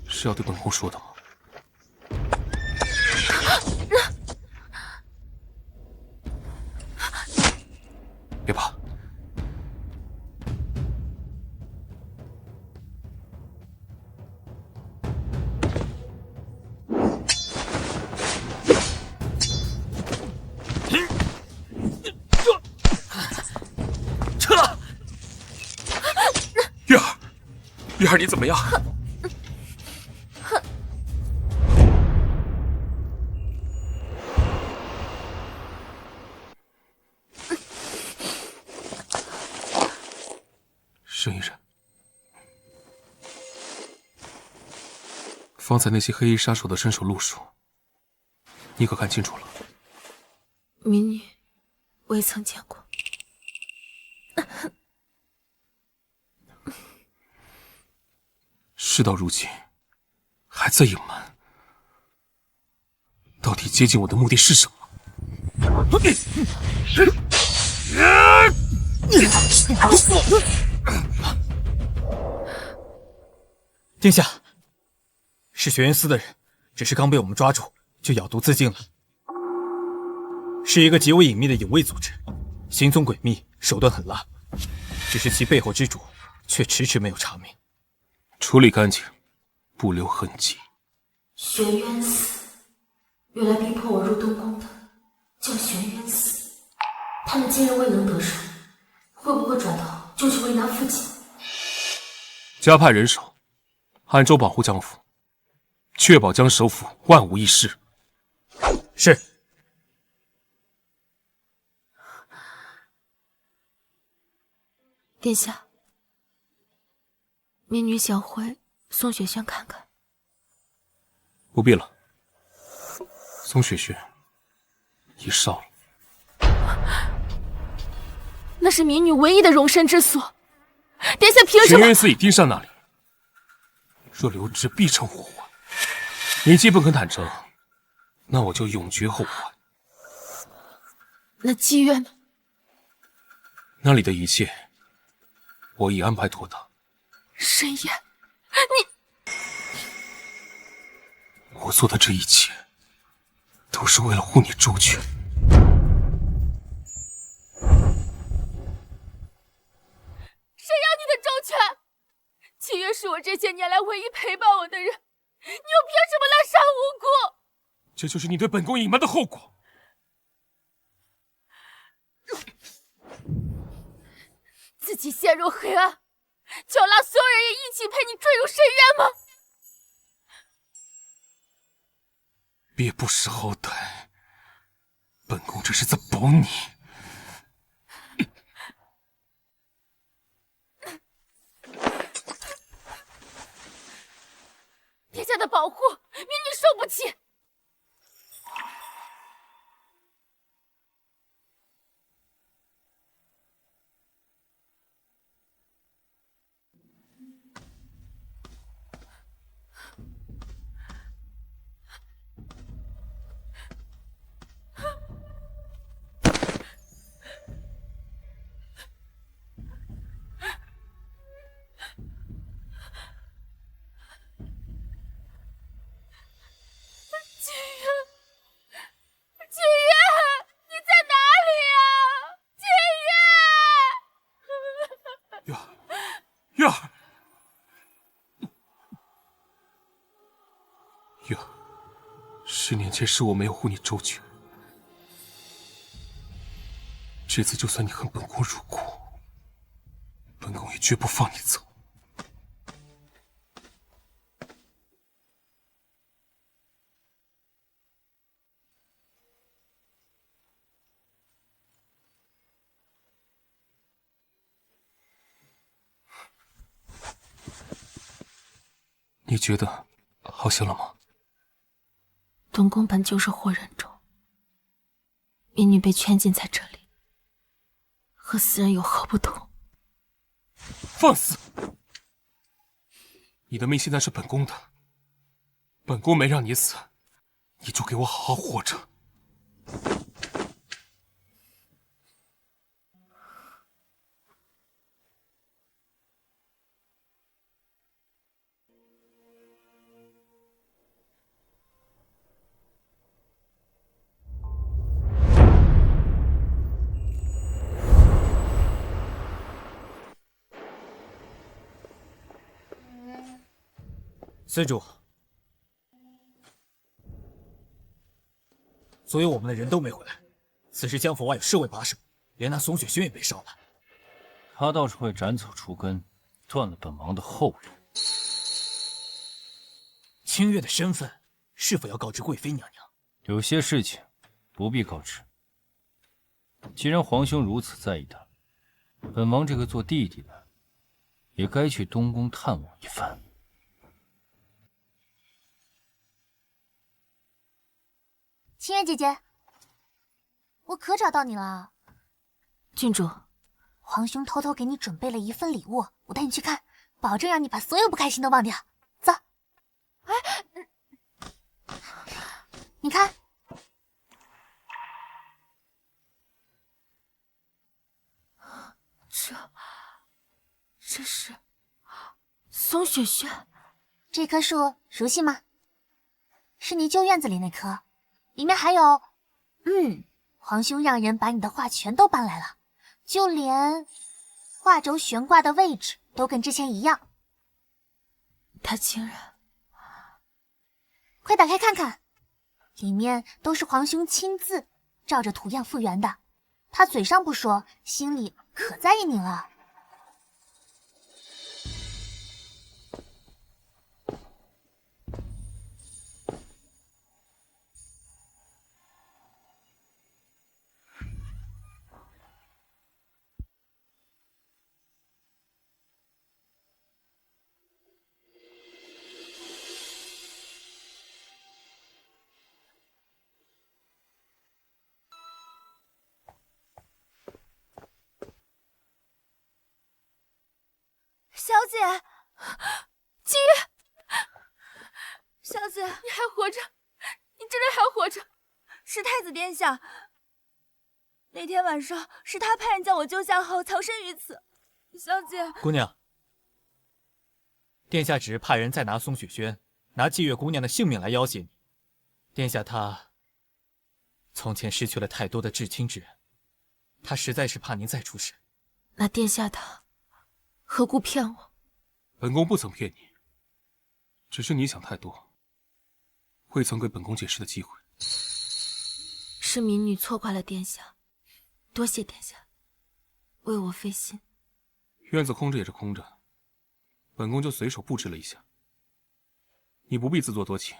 Speaker 3: 是要对本宫说的吗？别怕，
Speaker 1: 撤！
Speaker 3: 月儿，你怎么样？沈一人，方才那些黑衣杀手的身手路数，你可看清楚了？
Speaker 2: 民女未曾见过。
Speaker 3: 事到如今，还在隐瞒，到底接近我的目的是什么？
Speaker 1: 殿下，是学院司的人，只是刚被我们抓住，就咬毒自尽了。是一个极为隐秘的隐卫组织，行踪诡秘，手段狠辣，只是其背后之主却迟迟没有查明。
Speaker 3: 处理干净，不留痕迹。
Speaker 2: 玄渊寺，原来逼迫我入东宫的叫玄渊寺，他们竟然未能得手，会不会转头就去为难父亲？
Speaker 3: 加派人手，暗中保护江府，确保江首府万无一失。
Speaker 1: 是。
Speaker 2: 殿下，民女想回宋雪轩看看。
Speaker 3: 不必了，宋雪轩已少了。
Speaker 2: 那是民女唯一的容身之所，殿下凭什么？
Speaker 3: 玄渊寺已盯上那里，若留之必成祸患。你既不肯坦诚，那我就永绝后患。
Speaker 2: 那妓院呢？
Speaker 3: 那里的一切，我已安排妥当。
Speaker 2: 申言，
Speaker 3: 我做的这一切，都是为了护你周全。
Speaker 2: 谁要你的周全？七月是我这些年来唯一陪伴我的人，你又凭什么滥杀无辜？
Speaker 3: 这就是你对本宫隐瞒的后果。
Speaker 2: 自己陷入黑暗，就要拉所有人也一起陪你坠入深渊吗？
Speaker 3: 别不识好歹，本宫这是在保你。
Speaker 2: 殿下的保护，民女受不起。
Speaker 3: 前是我没有护你周全，这次就算你和本宫入骨，本宫也绝不放你走。你觉得好些了吗？
Speaker 2: 东宫本就是活人种，民女被圈禁在这里，和死人有何不同？
Speaker 3: 放肆！你的命现在是本宫的，本宫没让你死，你就给我好好活着。
Speaker 1: 司主，所有我们的人都没回来。此时江府外有侍卫把守，连那松雪轩也被烧了。
Speaker 4: 他倒是会斩草除根，断了本王的后路。
Speaker 1: 清月的身份是否要告知贵妃娘娘？
Speaker 4: 有些事情不必告知。既然皇兄如此在意他，本王这个做弟弟的也该去东宫探望一番。
Speaker 5: 清月姐姐，我可找到你了。
Speaker 2: 郡主，
Speaker 5: 皇兄偷偷给你准备了一份礼物，我带你去看，保证让你把所有不开心都忘掉。走。哎，你看，
Speaker 2: 这是松雪轩。
Speaker 5: 这棵树熟悉吗？是你旧院子里那棵，里面还有，皇兄让人把你的画全都搬来了，就连画轴悬挂的位置都跟之前一样。
Speaker 2: 他竟然……
Speaker 5: 快打开看看，里面都是皇兄亲自照着图样复原的，他嘴上不说，心里可在意你了。
Speaker 6: 小姐，
Speaker 2: 金月，
Speaker 6: 小姐，
Speaker 2: 你还活着，你真的还活着？
Speaker 6: 是太子殿下。那天晚上是他派人将我救下后藏身于此。小姐，
Speaker 1: 姑娘，殿下只是派人再拿松雪轩、拿霁月姑娘的性命来要挟你。殿下他从前失去了太多的至亲之人，他实在是怕您再出事。
Speaker 2: 那殿下他何故骗我？
Speaker 3: 本宫不曾骗你，只是你想太多，未曾给本宫解释的机会。
Speaker 2: 是民女错怪了殿下，多谢殿下为我费心。
Speaker 3: 院子空着也是空着，本宫就随手布置了一下，你不必自作多情。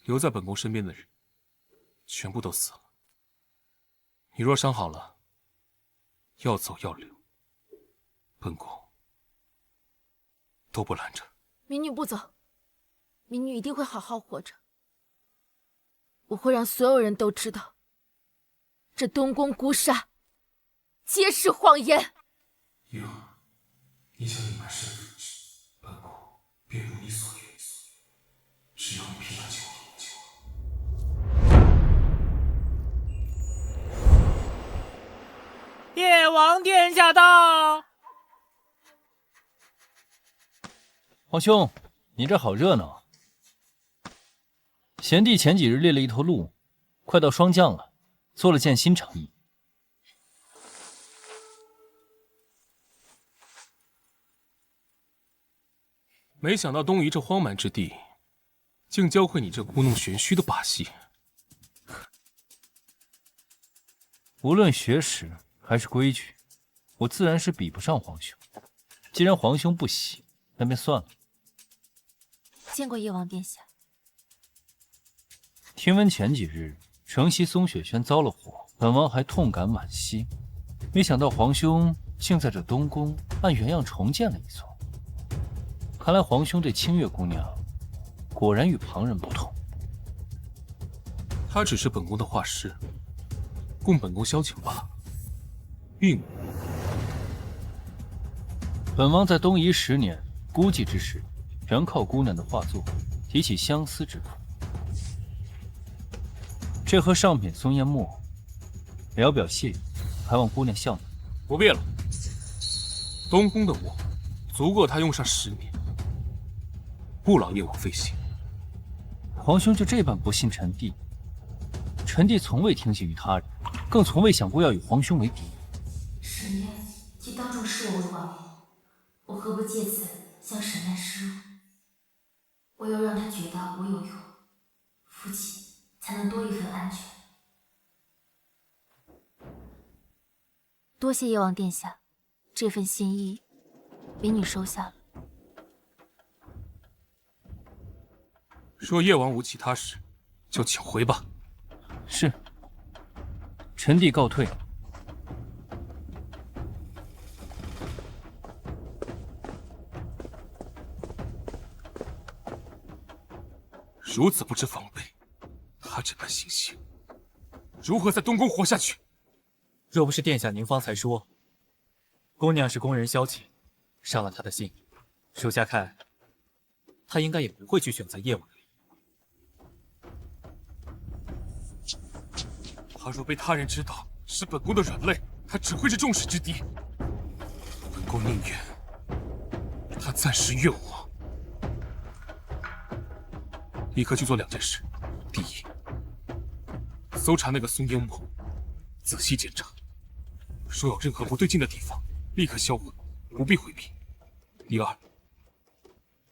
Speaker 3: 留在本宫身边的人，全部都死了。你若伤好了，要走要留，本宫都不拦着。
Speaker 2: 民女不走，民女一定会好好活着。我会让所有人都知道，这东宫孤杀皆是谎言。
Speaker 3: 以后你想隐瞒身份，本宫便如你所愿，只要你平安就好。
Speaker 10: 夜王殿下到。
Speaker 4: 皇兄，你这好热闹。贤弟前几日猎了一头鹿，快到霜降了，做了件新长衣。
Speaker 3: 没想到东夷这荒蛮之地，竟教会你这故弄玄虚的把戏。
Speaker 4: 无论学识还是规矩，我自然是比不上皇兄。既然皇兄不喜，那便算了。
Speaker 2: 见过叶王殿下。
Speaker 4: 听闻前几日城西松雪轩遭了火，本王还痛感惋惜。没想到皇兄竟在这东宫按原样重建了一座。看来皇兄对清月姑娘果然与旁人不同。
Speaker 3: 她只是本宫的画师，供本宫消遣罢了，并无。
Speaker 4: 本王在东夷10年孤寂之时，全靠姑娘的画作提起相思之苦。这盒上品松烟墨，聊表谢意，还望姑娘笑纳。
Speaker 3: 不必了，东宫的墨足够她用上10年，不劳叶王费心。
Speaker 4: 皇兄就这般不信臣弟？臣弟从未听信于他人，更从未想过要与皇兄为敌。
Speaker 2: 沈炼既当众视我为王爷，我何不借此向沈炼示弱？我要让他觉得我有用，父亲才能多一份安全。多谢叶王殿下，这份心意，民女收下了。
Speaker 3: 若叶王无其他事，就请回吧。
Speaker 4: 是，臣弟告退。
Speaker 3: 如此不知防备，他这般行性，如何在东宫活下去？
Speaker 1: 若不是殿下您方才说，姑娘是宫人消遣，伤了他的心，属下看，他应该也不会去选择叶王。
Speaker 3: 他若被他人知道是本宫的软肋，他只会是众矢之的。本宫宁愿他暂时怨我。立刻去做2件事：第一，搜查那个松烟墨，仔细检查，若有任何不对劲的地方，立刻销毁，不必回避。第二，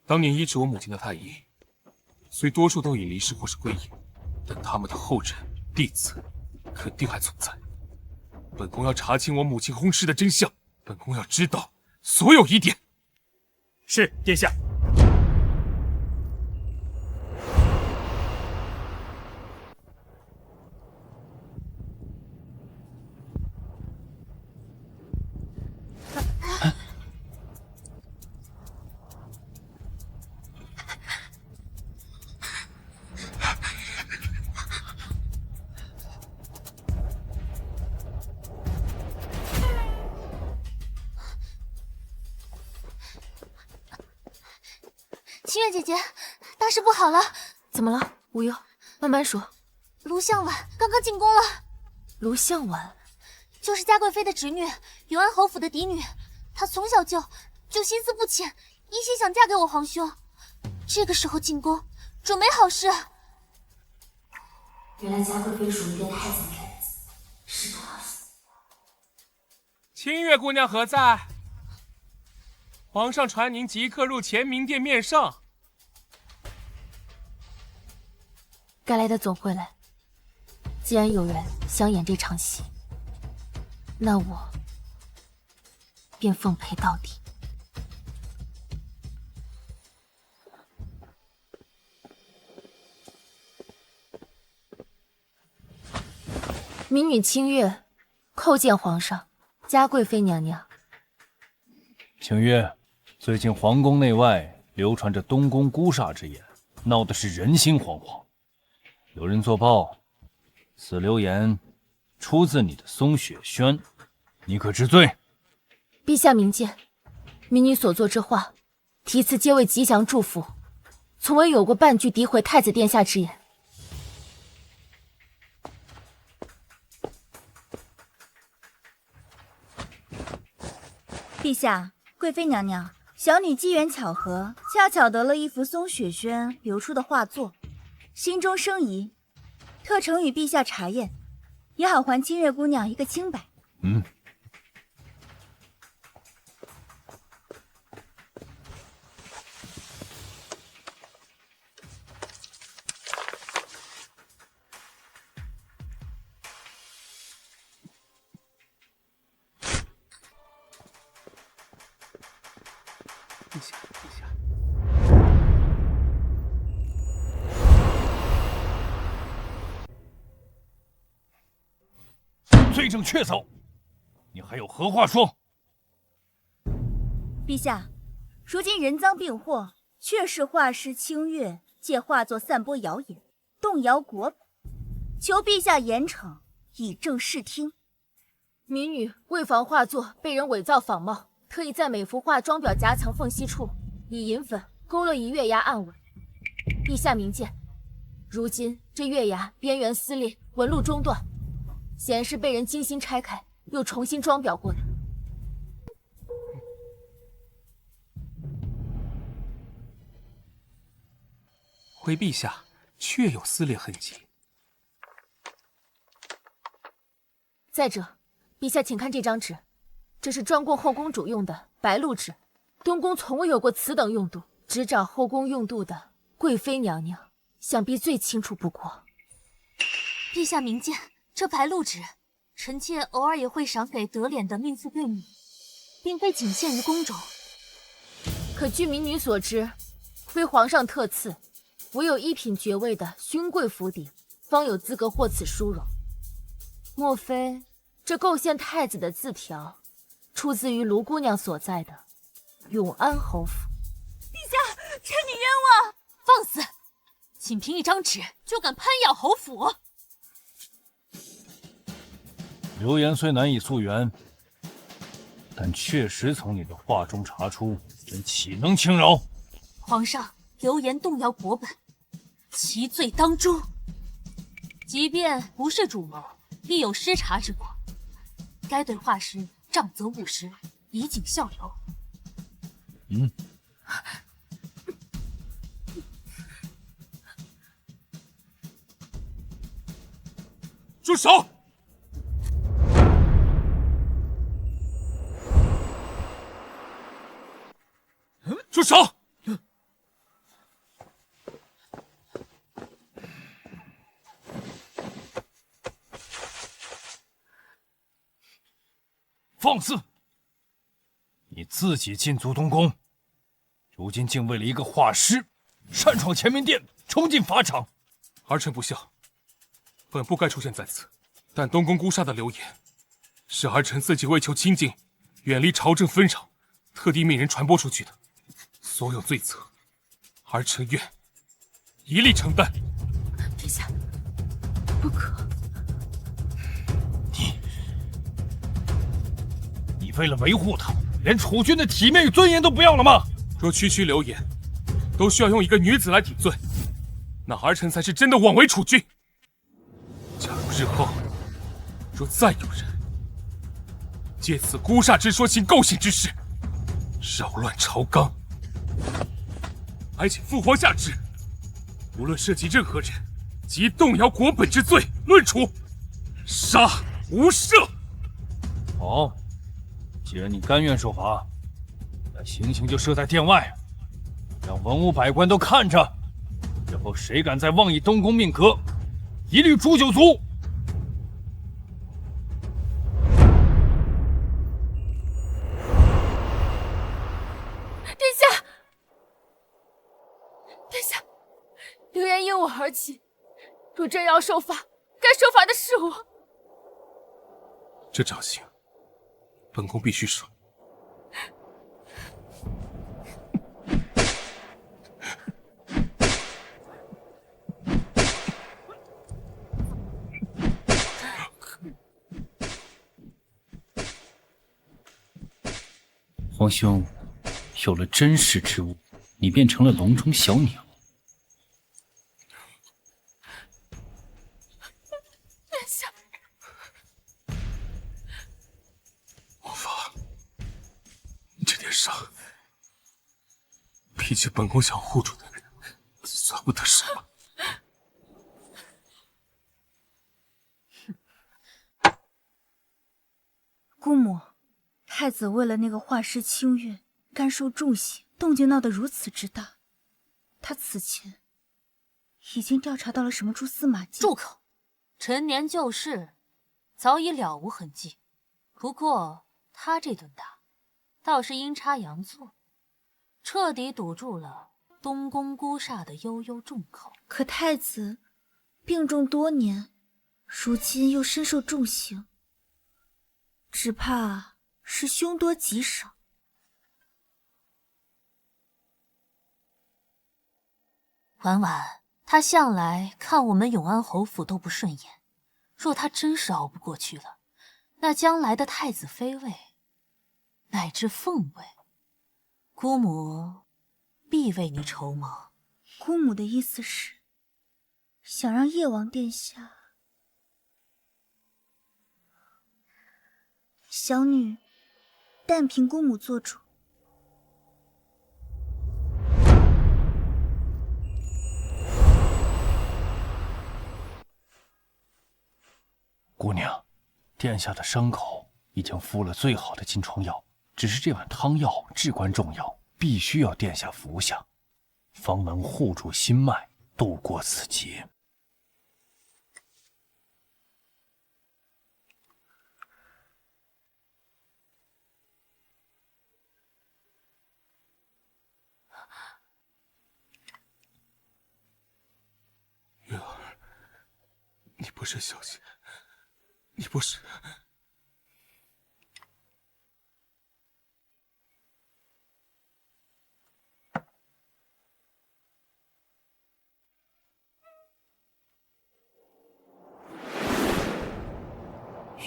Speaker 3: 当年医治我母亲的太医，虽多数都已离世或是归隐，但他们的后人、弟子肯定还存在。本宫要查清我母亲薨逝的真相，本宫要知道所有疑点。
Speaker 1: 是，殿下。
Speaker 5: 清月姐姐，大事不好了！
Speaker 2: 怎么了？无忧，慢慢说。
Speaker 5: 卢向晚刚刚进宫了。
Speaker 2: 卢向晚，
Speaker 5: 就是嘉贵妃的侄女，永安侯府的嫡女。她从小就心思不浅，一心想嫁给我皇兄。这个时候进宫，准没好事。
Speaker 2: 原来嘉贵妃属于一个太子的孩子，是不好意思。
Speaker 10: 清月姑娘何在？皇上传您即刻入乾明殿面圣。
Speaker 2: 该来的总会来。既然有人想演这场戏，那我便奉陪到底。民女清月叩见皇上，嘉贵妃娘娘。
Speaker 4: 清月，最近皇宫内外流传着东宫孤煞之言，闹得是人心惶惶。有人作报，此流言出自你的松雪轩，你可知罪？
Speaker 2: 陛下明鉴，民女所作之话，题词皆为吉祥祝福，从未有过半句诋毁太子殿下之言。
Speaker 6: 陛下，贵妃娘娘，小女机缘巧合，恰巧得了一幅松雪轩流出的画作，心中生疑，特呈与陛下查验，也好还清月姑娘一个清白。
Speaker 10: 陛下，陛下。
Speaker 4: 罪证确凿，你还有何话说？
Speaker 6: 陛下，如今人赃并获，却是画师清月借画作散播谣言，动摇国本，求陛下严惩，以正视听。
Speaker 2: 民女为防画作被人伪造仿冒，特意在每幅画装裱夹层缝隙处以银粉勾了一月牙暗纹。陛下明鉴，如今这月牙边缘撕裂，纹路中断，显然是被人精心拆开又重新装裱过的。
Speaker 10: 回陛下，确有撕裂痕迹。
Speaker 2: 再者，陛下请看这张纸，这是专供后公主用的白鹿纸，东宫从未有过此等用度，只找后宫用度的贵妃娘娘，想必最清楚不过。
Speaker 5: 陛下明鉴，这白鹿纸，臣妾偶尔也会赏给得脸的命妇贵女，并非仅限于宫中。
Speaker 2: 可据民女所知，非皇上特赐，唯有一品爵位的勋贵府邸，方有资格获此殊荣。莫非这构陷太子的字条，出自于卢姑娘所在的永安侯府？
Speaker 5: 陛下，臣女冤枉！放肆！仅凭一张纸就敢攀咬侯府？
Speaker 4: 流言虽难以溯源，但确实从你的画中查出，人岂能轻饶？
Speaker 5: 皇上，流言动摇国本，其罪当诛。即便不是主谋，亦有失察之过。该对画师杖责50，以儆效尤。
Speaker 3: 住手！住手！
Speaker 4: 放肆！你自己进足东宫，如今竟为了一个画师，擅闯乾明殿，冲进法场。
Speaker 3: 儿臣不孝，本不该出现在此。但东宫诛杀的流言，是儿臣自己为求清静，远离朝政纷扰，特地命人传播出去的。所有罪责，儿臣愿一力承担。
Speaker 2: 陛下，不可！
Speaker 4: 你为了维护他，连储君的体面与尊严都不要了吗？
Speaker 3: 若区区流言都需要用一个女子来顶罪，那儿臣才是真的枉为储君。假如日后若再有人借此诛杀之说行构陷之事，扰乱朝纲，还请父皇下旨，无论涉及任何人，即动摇国本之罪，论处，杀无赦。
Speaker 4: 好，既然你甘愿受罚，那行刑就设在殿外，让文武百官都看着。日后谁敢再妄议东宫命格，一律诛九族。
Speaker 2: 殿下，流言因我而起，若真要受罚，该受罚的是我。
Speaker 3: 这掌刑，本宫必须受。
Speaker 1: 皇兄，有了珍视之物，你变成了笼中小鸟。
Speaker 2: 殿下，
Speaker 3: 王法，这点伤，比起本宫想护住的人，算不得什么。
Speaker 6: 姑母，太子为了那个画师清月，甘受重刑，动静闹得如此之大。他此前已经调查到了什么蛛丝马迹？
Speaker 5: 住口！陈年旧事，早已了无痕迹。不过他这顿打，倒是阴差阳错，
Speaker 7: 彻底堵住了东宫孤煞的悠悠众口。
Speaker 6: 可太子病重多年，如今又身受重刑，只怕是凶多吉少。
Speaker 7: 婉婉，他向来看我们永安侯府都不顺眼，若他真是熬不过去了，那将来的太子妃位，乃至凤位，姑母必为你筹谋。
Speaker 6: 姑母的意思是，想让叶王殿下……小女但凭姑母做主。
Speaker 4: 姑娘，殿下的伤口已经敷了最好的金疮药，只是这碗汤药至关重要，必须要殿下服下，方能护住心脉，度过此劫。
Speaker 3: 月儿，你不是小姐，你不是。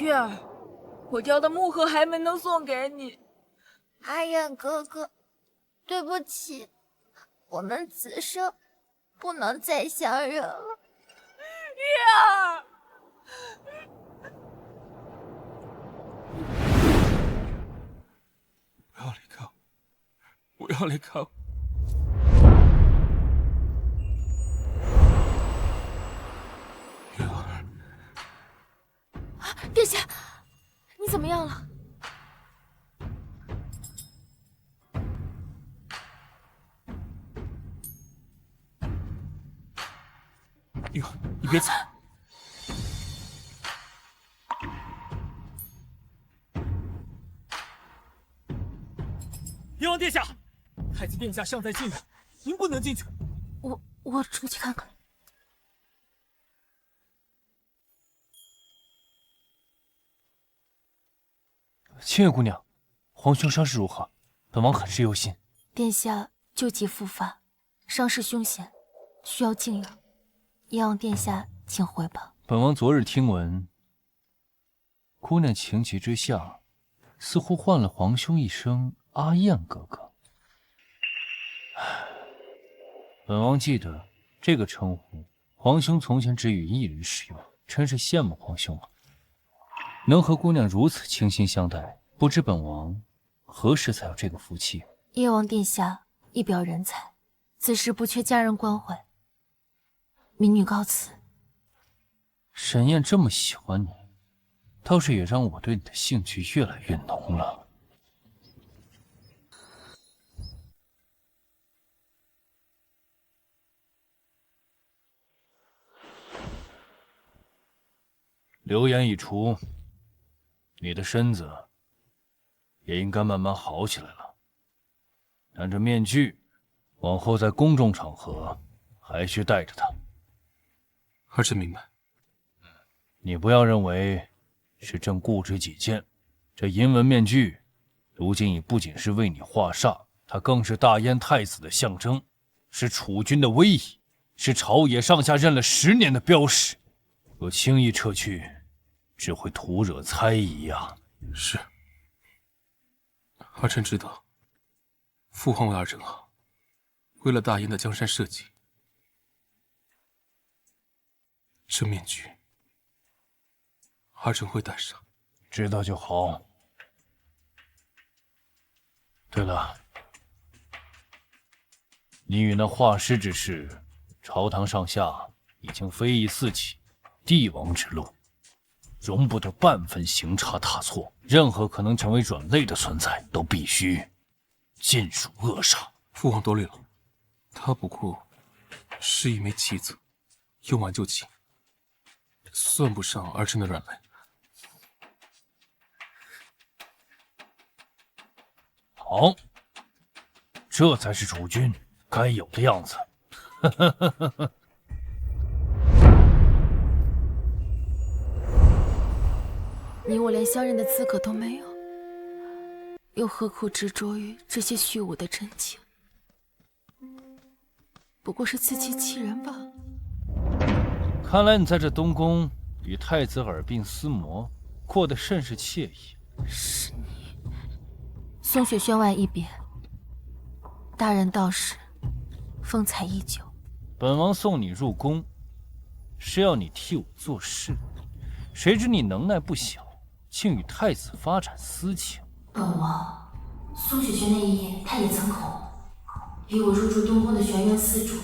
Speaker 12: 月儿，我雕的木盒还没能送给你。
Speaker 8: 阿燕哥哥，对不起，我们此生不能再相认了。
Speaker 12: 月儿，
Speaker 3: 不要离开我，不要离开我。月儿，
Speaker 2: 殿下，你怎么样了？
Speaker 3: 月儿，你别走。
Speaker 1: 叶王殿下，太子殿下尚在境内，您不能进去。
Speaker 2: 我出去看看。
Speaker 4: 清月姑娘，皇兄伤势如何？本王很是忧心。
Speaker 2: 殿下旧疾复发，伤势凶险，需要静养。叶王殿下，请回吧。
Speaker 4: 本王昨日听闻，姑娘情急之下，似乎唤了皇兄一声阿燕哥哥。本王记得这个称呼，皇兄从前只与一人使用，真是羡慕皇兄了。能和姑娘如此倾心相待，不知本王何时才有这个福气？
Speaker 2: 叶王殿下一表人才，此时不缺家人关怀。民女告辞。
Speaker 4: 沈燕这么喜欢你，倒是也让我对你的兴趣越来越浓了。流言已除，你的身子也应该慢慢好起来了。但这面具，往后在公众场合还需带着它。
Speaker 3: 儿臣明白。
Speaker 4: 你不要认为是朕固执己见，这银纹面具，如今已不仅是为你化煞，它更是大燕太子的象征，是楚军的威仪，是朝野上下认了10年的标识。若轻易撤去，只会徒惹猜疑呀。
Speaker 3: 是，儿臣知道，父皇为儿臣好，为了大燕的江山社稷，这面具，儿臣会戴上。
Speaker 4: 知道就好。对了，你与那画师之事，朝堂上下已经非议四起，帝王之路，容不得半分行差踏错。任何可能成为软肋的存在，都必须尽数扼杀。
Speaker 3: 父皇多虑了，他不过是一枚棋子，用完就弃，算不上儿臣的软肋。
Speaker 4: 好，这才是主君该有的样子。
Speaker 2: 你我连相认的资格都没有，又何苦执着于这些虚无的真情？不过是自欺欺人罢了。
Speaker 4: 看来你在这东宫与太子耳鬓厮磨，过得甚是惬意。
Speaker 2: 是你。松雪轩外一别，大人到时风采依旧。
Speaker 4: 本王送你入宫，是要你替我做事，谁知你能耐不小，竟与太子发展私情。
Speaker 2: 本王，松雪轩那一夜，他也曾口与我入住东宫的玄渊司主，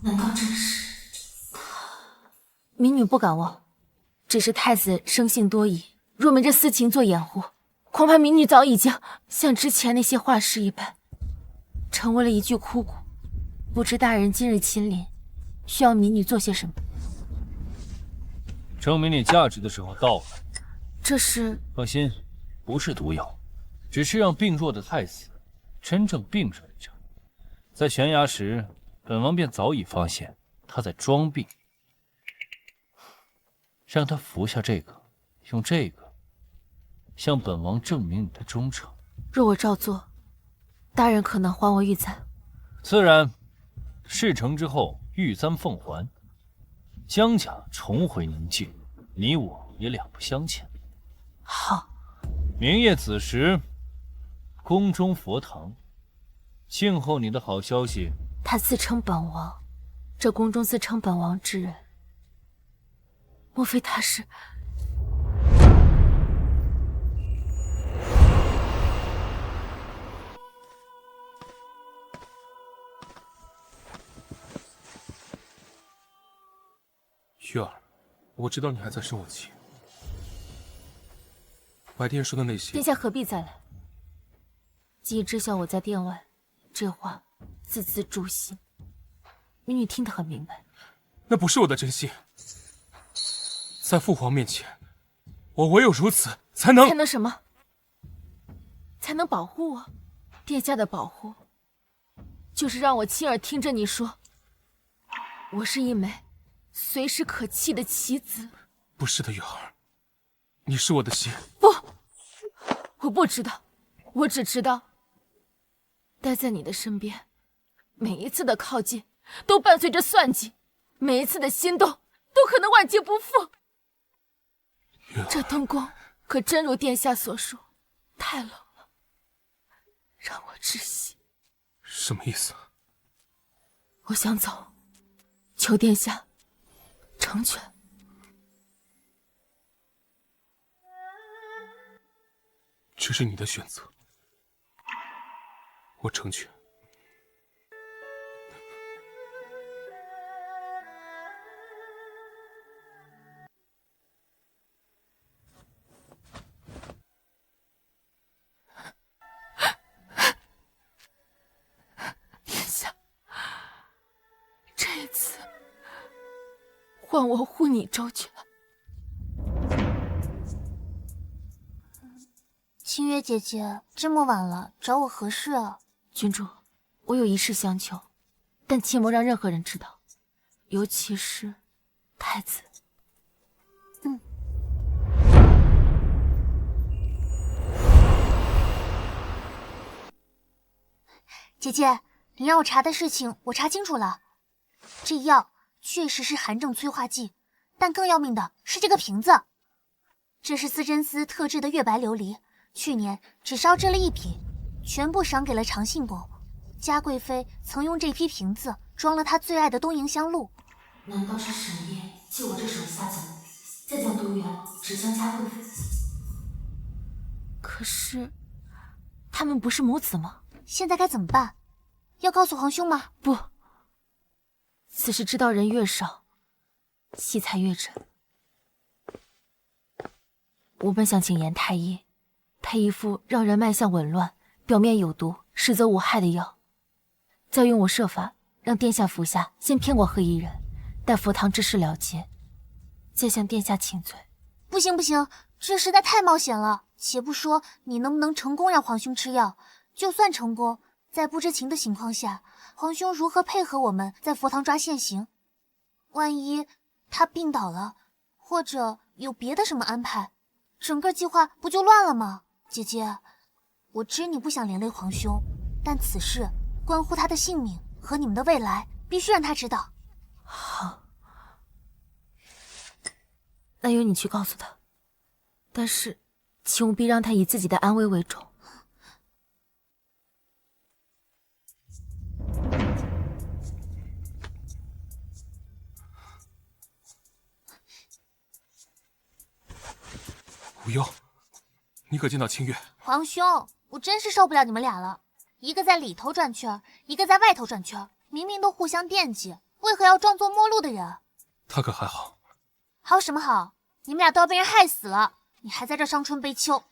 Speaker 2: 难道正是他？民女不敢忘，只是太子生性多疑，若没这私情做掩护，恐怕民女早已经像之前那些画师一般，成为了一具枯骨。不知大人今日亲临，需要民女做些什么？
Speaker 4: 证明你价值的时候到了。
Speaker 2: 这是……
Speaker 4: 放心，不是毒药，只是让病弱的太子真正病着一场。在悬崖时，本王便早已发现他在装病，让他服下这个，用这个向本王证明你的忠诚。
Speaker 2: 若我照做，大人可能还我玉簪？
Speaker 4: 自然。事成之后，玉簪奉还，江家重回宁静，你我也两不相欠。
Speaker 2: 好。
Speaker 4: 明夜子时，宫中佛堂，静候你的好消息。
Speaker 2: 他自称本王，这宫中自称本王之人，莫非他是？
Speaker 10: 玉儿，我知道你还在生我气。白天说的那些，
Speaker 2: 殿下何必再来？既已知晓我在殿外，这话字字诛心，民女听得很明白。
Speaker 10: 那不是我的真心，在父皇面前，我唯有如此才能
Speaker 2: 什么？才能保护我？殿下的保护，就是让我亲耳听着你说，我是一枚随时可弃的棋子。
Speaker 10: 不是的，玉儿，你是我的心。
Speaker 2: 不，我不知道，我只知道，待在你的身边，每一次的靠近都伴随着算计，每一次的心动都可能万劫不复。这东宫可真如殿下所说，太冷了，让我窒息。
Speaker 10: 什么意思？
Speaker 2: 我想走，求殿下成全。
Speaker 10: 这是你的选择，我成全。
Speaker 2: 殿下，这一次换我护你周全。
Speaker 5: 清月姐姐，这么晚了，找我何事啊？
Speaker 2: 君主，我有一事相求，但切莫让任何人知道，尤其是太子。
Speaker 5: 姐姐，你让我查的事情，我查清楚了。这药确实是寒症催化剂，但更要命的是这个瓶子，这是司真司特制的月白琉璃。去年只烧制了1批，全部赏给了长信宫。嘉贵妃曾用这批瓶子装了她最爱的东瀛香露。
Speaker 2: 难道是沈殿借我这手下酒，再将毒源指向嘉贵妃？可是，他们不是母子吗？
Speaker 5: 现在该怎么办？要告诉皇兄吗？
Speaker 2: 不，此事知道人越少，戏才越真。我本想请严太医配一副让人脉象紊乱、表面有毒、实则无害的药，再用我设法让殿下服下，先骗过黑衣人，待佛堂之事了结，再向殿下请罪。
Speaker 5: 不行不行，这实在太冒险了。且不说你能不能成功让皇兄吃药，就算成功，在不知情的情况下，皇兄如何配合我们在佛堂抓现行？万一他病倒了，或者有别的什么安排，整个计划不就乱了吗？姐姐，我知你不想连累皇兄，但此事关乎他的性命和你们的未来，必须让他知道。
Speaker 2: 好，那由你去告诉他，但是请务必让他以自己的安危为重。
Speaker 3: 无忧，你可见到清月？
Speaker 5: 皇兄，我真是受不了你们俩了，一个在里头转圈，一个在外头转圈，明明都互相惦记，为何要装作陌路的人？
Speaker 3: 他可还好？
Speaker 5: 好什么好？你们俩都要被人害死了，你还在这伤春悲秋。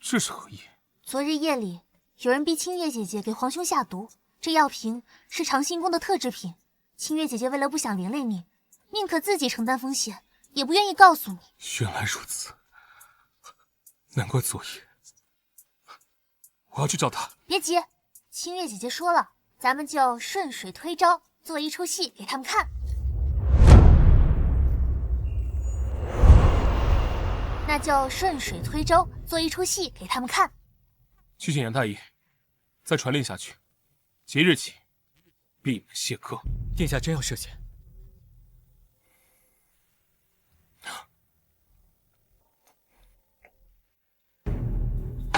Speaker 3: 这是何意？
Speaker 5: 昨日夜里，有人逼清月姐姐给皇兄下毒，这药瓶是长兴宫的特制品。清月姐姐为了不想连累你，宁可自己承担风险，也不愿意告诉你。
Speaker 3: 原来如此，难怪昨夜。我要去找他。
Speaker 5: 别急，清月姐姐说了，咱们就顺水推舟，做一出戏给他们看。那就顺水推舟，做一出戏给他们看。
Speaker 3: 去请杨太医，再传令下去，即日起闭门谢客。
Speaker 1: 殿下真要涉险？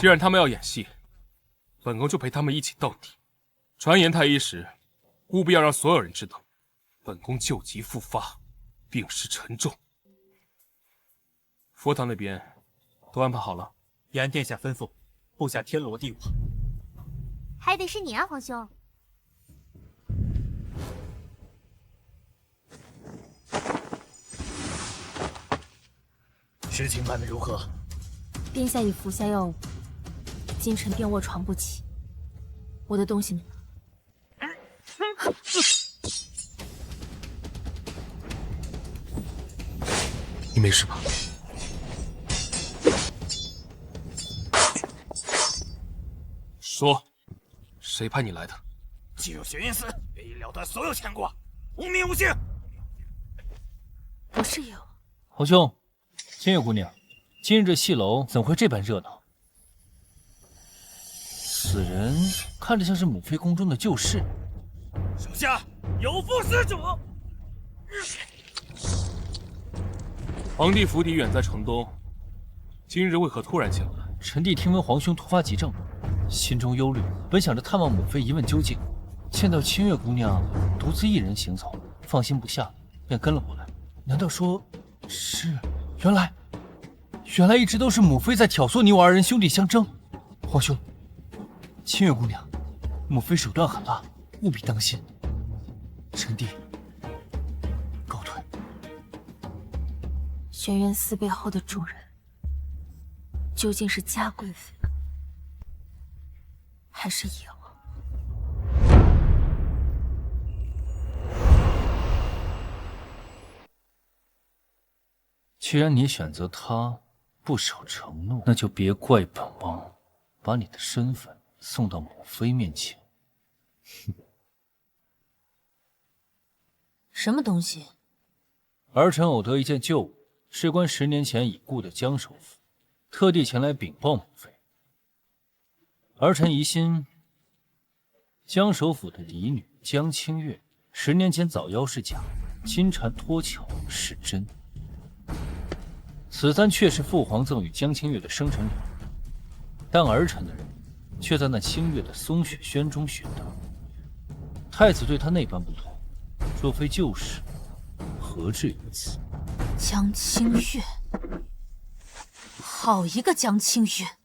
Speaker 3: 既然他们要演戏，本宫就陪他们一起到底。传言太医时，务必要让所有人知道，本宫旧疾复发，病势沉重。佛堂那边都安排好了。
Speaker 1: 沿殿下吩咐，布下天罗地网。
Speaker 5: 还得是你啊，皇兄。
Speaker 1: 事情办得如何？
Speaker 2: 殿下已服下药物，今晨便卧床不起。我的东西呢？
Speaker 3: 你没事吧？说，谁派你来的？
Speaker 1: 进入玄云寺，便已了断所有牵挂，无名无姓。
Speaker 2: 不是有。
Speaker 4: 皇兄，清月姑娘，今日这戏楼怎会这般热闹？此人看着像是母妃宫中的旧侍。
Speaker 1: 手下有负施主。
Speaker 3: 皇帝府邸远在城东，今日为何突然前来？
Speaker 4: 臣弟听闻皇兄突发急症，心中忧虑，本想着探望母妃一问究竟，见到清月姑娘独自一人行走，放心不下，便跟了过来。难道说是？原来一直都是母妃在挑唆你我二人兄弟相争。皇兄，清月姑娘，母妃手段狠辣，务必当心。臣弟告退。
Speaker 2: 玄元寺背后的主人究竟是嘉贵妃，还是野王？
Speaker 4: 既然你选择他，不守承诺，那就别怪本王把你的身份送到母妃面前。
Speaker 7: 什么东西？
Speaker 4: 儿臣偶得一件旧物，事关10年前已故的江首府，特地前来禀报母妃。儿臣疑心江首府的嫡女江清月10年前早夭是假，金蝉脱壳是真。此簪确是父皇赠予江清月的生辰礼物，但儿臣的人却在那清月的松雪轩中寻得。太子对他那般不妥，若非旧事，何至于此？
Speaker 7: 江清月，好一个江清月！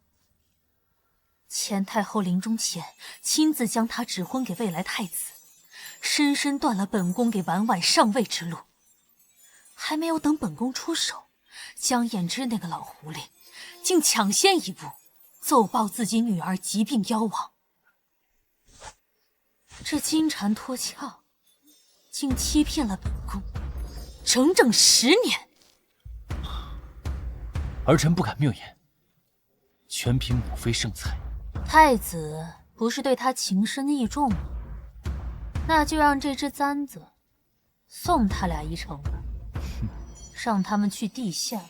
Speaker 7: 前太后临终前亲自将她指婚给未来太子，深深断了本宫给婉婉上位之路。还没有等本宫出手，江衍之那个老狐狸竟抢先一步奏报自己女儿疾病夭亡。这金蝉脱壳，竟欺骗了本宫整整10年。
Speaker 4: 儿臣不敢谬言。全凭母妃圣才。
Speaker 7: 太子不是对他情深意重吗？那就让这只簪子送他俩一程吧，让他们去地下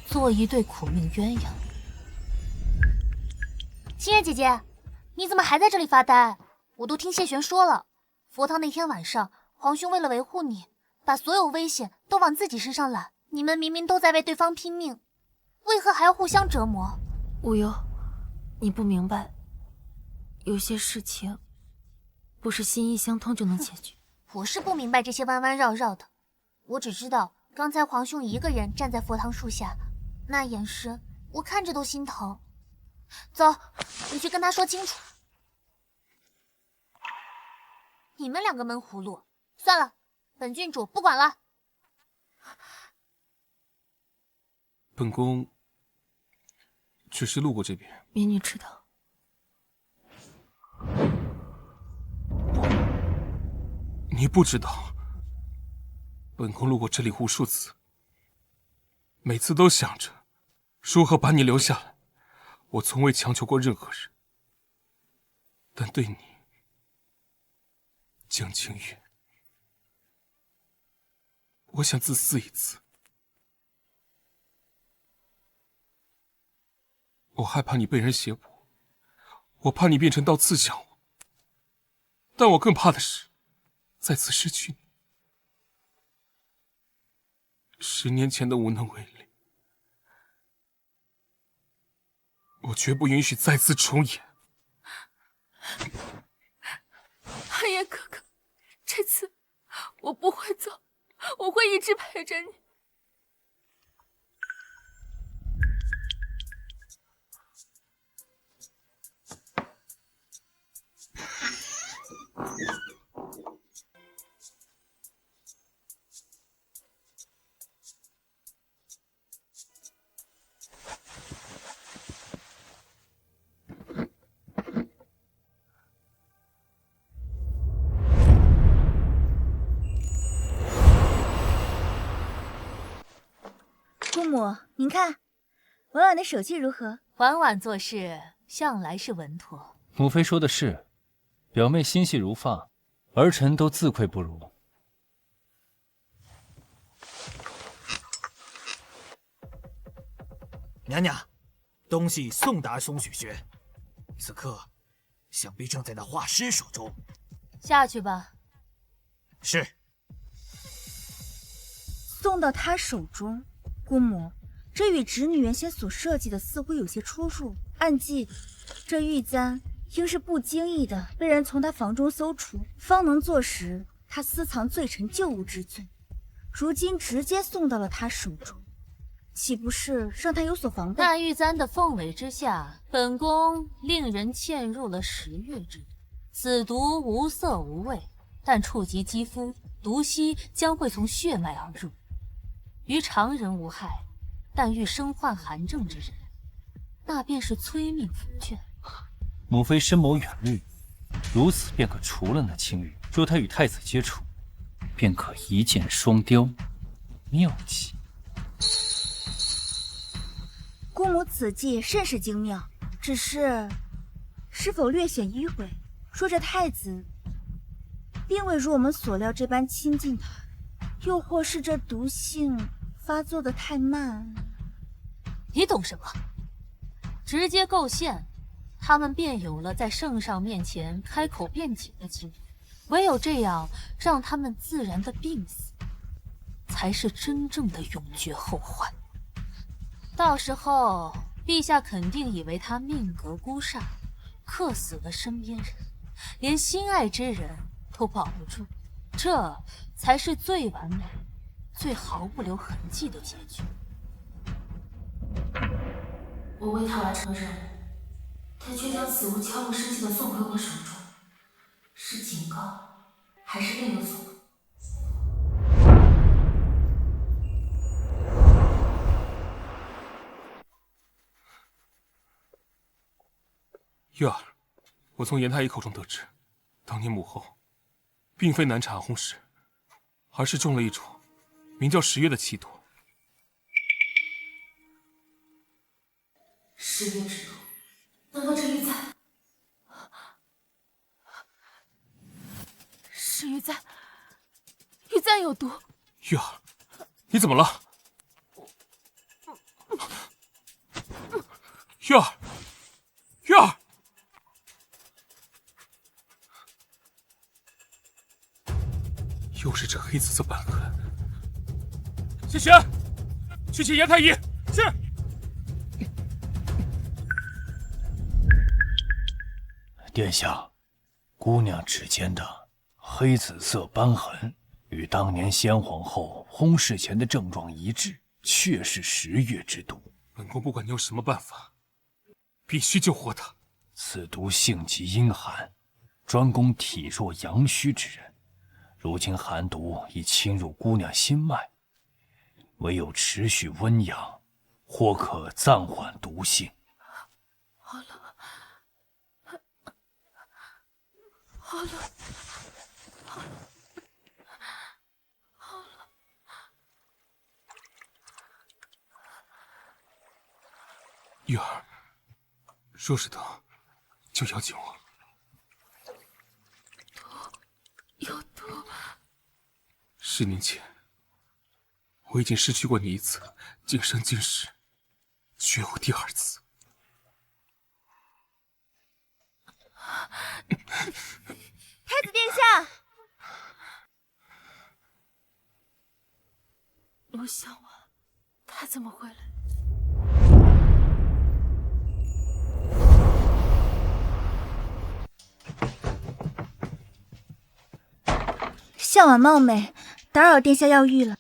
Speaker 7: 做一对苦命鸳鸯。
Speaker 5: 清月姐姐，你怎么还在这里发呆？我都听谢玄说了，佛堂那天晚上，皇兄为了维护你，把所有危险都往自己身上揽。你们明明都在为对方拼命，为何还要互相折磨？
Speaker 2: 无忧，你不明白，有些事情不是心意相通就能解决。
Speaker 5: 我是不明白这些弯弯绕绕的，我只知道刚才皇兄一个人站在佛堂树下，那眼神我看着都心疼。走，你去跟他说清楚。你们两个闷葫芦，算了，本郡主不管了。
Speaker 3: 本宫只是路过这边。
Speaker 2: 民女知道。
Speaker 3: 你不知道，本宫路过这里无数次，每次都想着如何把你留下来。我从未强求过任何人，但对你，江清月，我想自私一次。我害怕你被人胁迫，我怕你变成刀刺向我，但我更怕的是再次失去你。10年前的无能为力，我绝不允许再次重演。
Speaker 12: 寒夜哥哥，这次我不会走，我会一直陪着你。
Speaker 6: 姑母，您看，婉婉的手气如何？
Speaker 7: 婉婉做事向来是稳妥。
Speaker 4: 母妃说的是，表妹心细如发，儿臣都自愧不如。
Speaker 1: 娘娘，东西送达松雪轩，此刻想必正在那画师手中。
Speaker 7: 下去吧。
Speaker 1: 是。
Speaker 6: 送到他手中。姑母，这与侄女原先所设计的似乎有些出入。暗记，这玉簪应是不经意的被人从他房中搜出，方能坐实他私藏罪臣旧物之罪。如今直接送到了他手中，岂不是让他有所防备？
Speaker 7: 那玉簪的凤尾之下，本宫令人嵌入了10月之毒，此毒无色无味，但触及肌肤，毒息将会从血脉而入。于常人无害，但遇身患寒症之人，那便是催命符卷。
Speaker 4: 母妃深谋远虑，如此便可除了那青玉。若他与太子接触，便可一箭双雕，妙计。
Speaker 6: 姑母此计甚是精妙，只是是否略显迂回？说这太子并未如我们所料这般亲近他。又或是这毒性发作的太慢？
Speaker 7: 你懂什么？直接构陷，他们便有了在圣上面前开口辩解的机会。唯有这样，让他们自然的病死，才是真正的永绝后患。到时候，陛下肯定以为他命格孤煞，克死了身边人，连心爱之人都保不住。这才是最完美、最毫不留痕迹的结局。
Speaker 2: 我为他完成了任务，他却将此物悄无声息地送回我手中，是警告，还是另有所图？
Speaker 3: 月儿，我从严太医口中得知，当年母后并非难产红石，而是中了一种名叫10月的气毒。
Speaker 2: 10月之毒。难道是玉簪？
Speaker 12: 是玉簪，玉簪有毒。
Speaker 10: 玉儿，你怎么了？玉儿，玉儿，又是这黑紫色斑痕。谢玄，去请严太医。是。
Speaker 4: 殿下，姑娘指尖的黑紫色斑痕与当年先皇后薨逝前的症状一致，确是10月之毒。
Speaker 10: 本宫不管你有什么办法，必须救活她。
Speaker 4: 此毒性极阴寒，专攻体弱阳虚之人。如今寒毒已侵入姑娘心脉，唯有持续温养，或可暂缓毒性。
Speaker 12: 好冷，好冷，好冷，好冷。
Speaker 10: 玉儿，若是疼，就咬紧我。
Speaker 12: 有毒。
Speaker 10: 10年前，我已经失去过你一次，今生今世，绝无第2次。
Speaker 6: 太子殿下，
Speaker 12: 陆小婉，他怎么会来？
Speaker 6: 向晚冒昧，打扰殿下药浴了。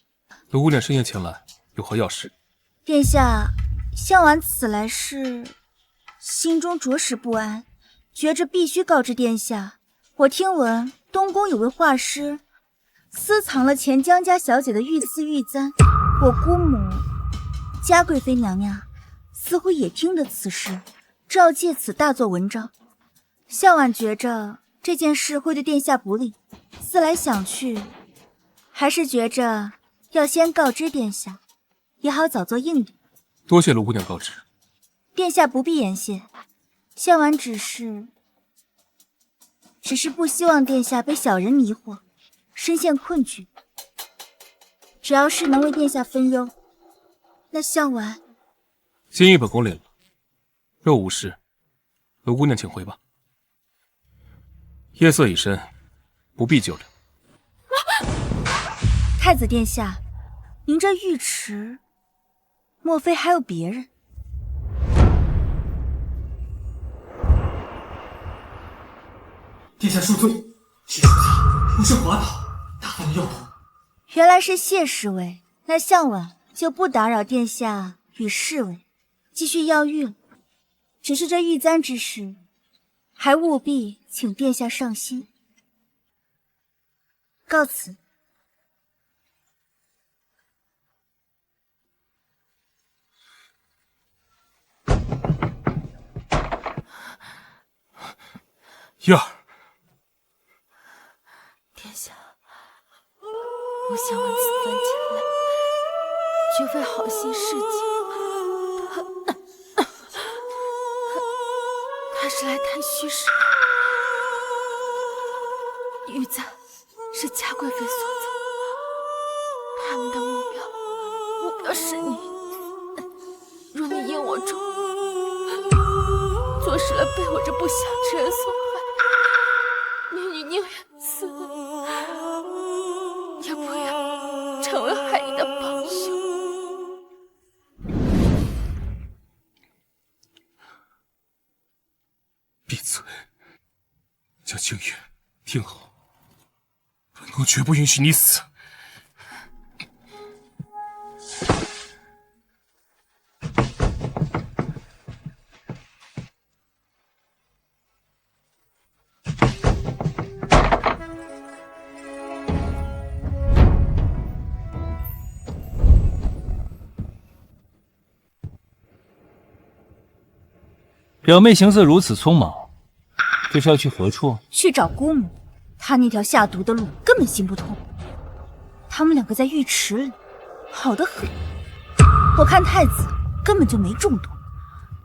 Speaker 10: 卢姑娘深夜前来，有何要事？
Speaker 6: 殿下，向晚此来是心中着实不安，觉着必须告知殿下。我听闻东宫有位画师私藏了前江家小姐的御赐玉簪，我姑母嘉贵妃娘娘似乎也听得此事，正要借此大做文章。向晚觉着这件事会对殿下不利，思来想去，还是觉着要先告知殿下，也好早做应对。
Speaker 10: 多谢卢姑娘告知。
Speaker 6: 殿下不必言谢，向晚只是不希望殿下被小人迷惑，深陷困局。只要是能为殿下分忧，那向晚
Speaker 10: 心意本宫领了。若无事，卢姑娘请回吧。夜色已深，不必久留。
Speaker 6: 太子殿下，您这玉池，莫非还有别人？
Speaker 1: 殿下恕罪，是属下不慎滑倒，打翻了药桶。
Speaker 6: 原来是谢侍卫，那向晚就不打扰殿下与侍卫继续药浴了。只是这玉簪之事，还务必请殿下上心。告辞。
Speaker 10: 燕儿，
Speaker 12: 殿下，我向晚此番前来，绝非好心事情。他是来谈虚实的。玉簪是嘉贵妃所赠，他们的目标是你。若你因我中，坐实了被我这不祥之人所害，女宁愿死，也不要成为害你的帮凶。
Speaker 10: 闭嘴！江清月，听好，本宫绝不允许你死。
Speaker 4: 表妹行色如此匆忙，这是要去何处？
Speaker 6: 去找姑母，她那条下毒的路根本行不通。他们两个在浴池里，好得很。我看太子根本就没中毒，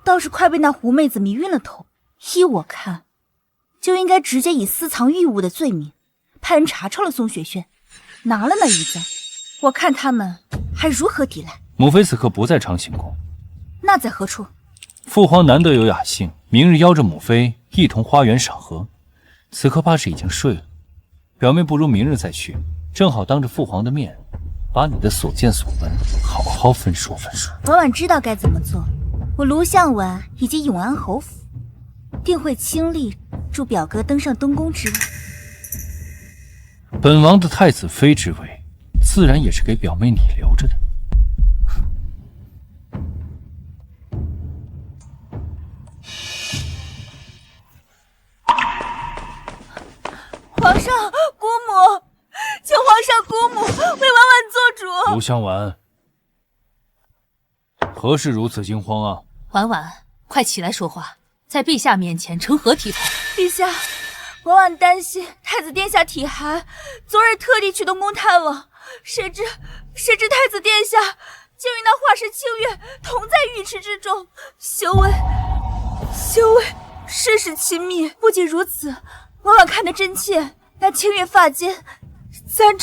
Speaker 6: 倒是快被那狐妹子迷晕了头。依我看，就应该直接以私藏玉物的罪名，派人查抄了宋雪萱，拿了那玉簪。我看他们还如何抵赖？
Speaker 4: 母妃此刻不在长醒宫，
Speaker 6: 那在何处？
Speaker 4: 父皇难得有雅兴，明日邀着母妃一同花园赏荷。此刻怕是已经睡了。表妹不如明日再去，正好当着父皇的面，把你的所见所闻好好分说分说。
Speaker 6: 婉婉知道该怎么做，我卢向晚以及永安侯府定会倾力助表哥登上东宫之位。
Speaker 4: 本王的太子妃之位，自然也是给表妹你留着的。
Speaker 6: 皇上，姑母，求皇上姑母为婉婉做主。
Speaker 4: 卢向晚，何事如此惊慌啊？
Speaker 7: 婉婉，快起来说话，在陛下面前成何体统？
Speaker 6: 陛下，婉婉担心太子殿下体寒，昨日特地去东宫探望，谁知太子殿下竟与那画师清月同在浴池之中，修为甚是亲密。不仅如此，婉婉看得真切，那清月发间簪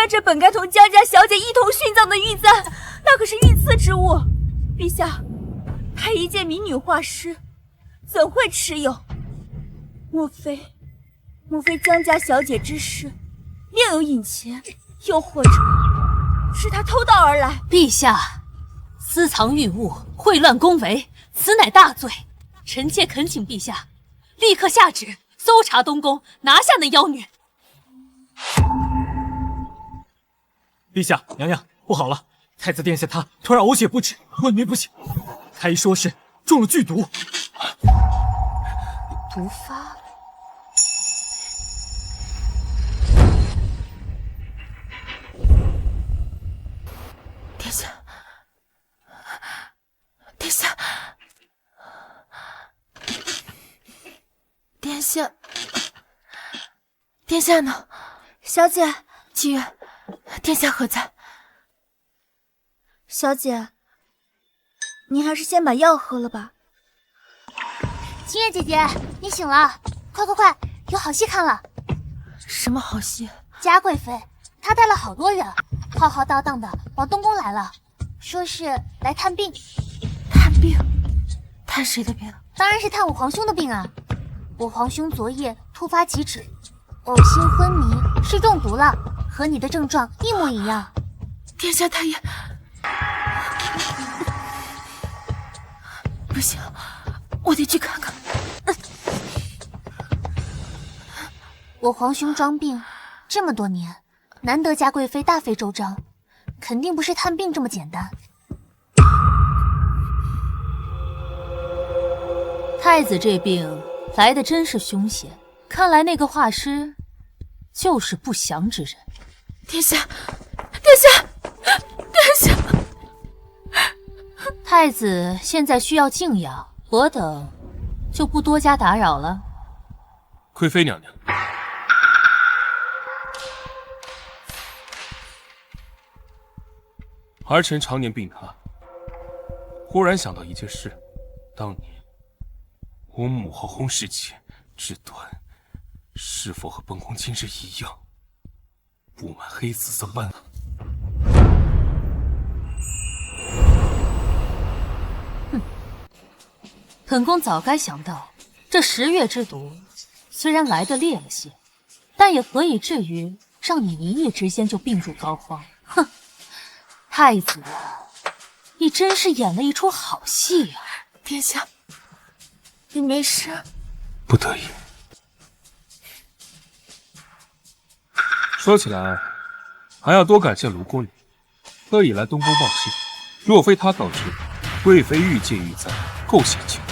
Speaker 6: 着本该同江家小姐一同殉葬的玉簪，那可是御赐之物。陛下，她一介民女画师，怎会持有？莫非江家小姐之事另有隐情，又或者是她偷盗而来？
Speaker 7: 陛下，私藏玉物，秽乱宫闱，此乃大罪。臣妾恳请陛下立刻下旨搜查东宫，拿下那妖女。
Speaker 1: 陛下，娘娘，不好了！太子殿下他突然呕血不止，昏迷不醒。太医说是中了剧毒。
Speaker 7: 毒发。
Speaker 12: 殿下，殿下，殿下，殿下呢？
Speaker 6: 小姐，
Speaker 12: 清月，殿下何在？
Speaker 6: 小姐，您还是先把药喝了吧。
Speaker 5: 清月姐姐，你醒了，快，有好戏看了。
Speaker 12: 什么好戏？
Speaker 5: 嘉贵妃，她带了好多人，浩浩荡荡的往东宫来了，说是来探病。
Speaker 12: 探病？探谁的病？
Speaker 5: 当然是探我皇兄的病啊！我皇兄昨夜突发急旨，呕心昏迷，是中毒了，和你的症状一模一样。
Speaker 12: 殿下他也……不行，我得去看看。
Speaker 5: 我皇兄装病这么多年，难得嘉贵妃大费周章，肯定不是探病这么简单。
Speaker 7: 太子这病来的真是凶险，看来那个画师就是不祥之人。
Speaker 12: 殿下，殿下，殿下！
Speaker 7: 太子现在需要静养，我等就不多加打扰了。
Speaker 3: 贵妃娘娘，儿臣常年病榻，忽然想到一件事：当年我母后薨逝前这段，是否和本宫今日一样，布满黑紫色斑斓？
Speaker 7: 本宫早该想到，这10月之毒虽然来得烈了些，但也何以至于让你一夜之间就病入膏肓？哼，太子，你真是演了一出好戏啊！
Speaker 12: 殿下，你没事？
Speaker 3: 不得已。说起来，还要多感谢卢宫女，特意来东宫报信。若非她告知贵妃御借玉簪构陷清月，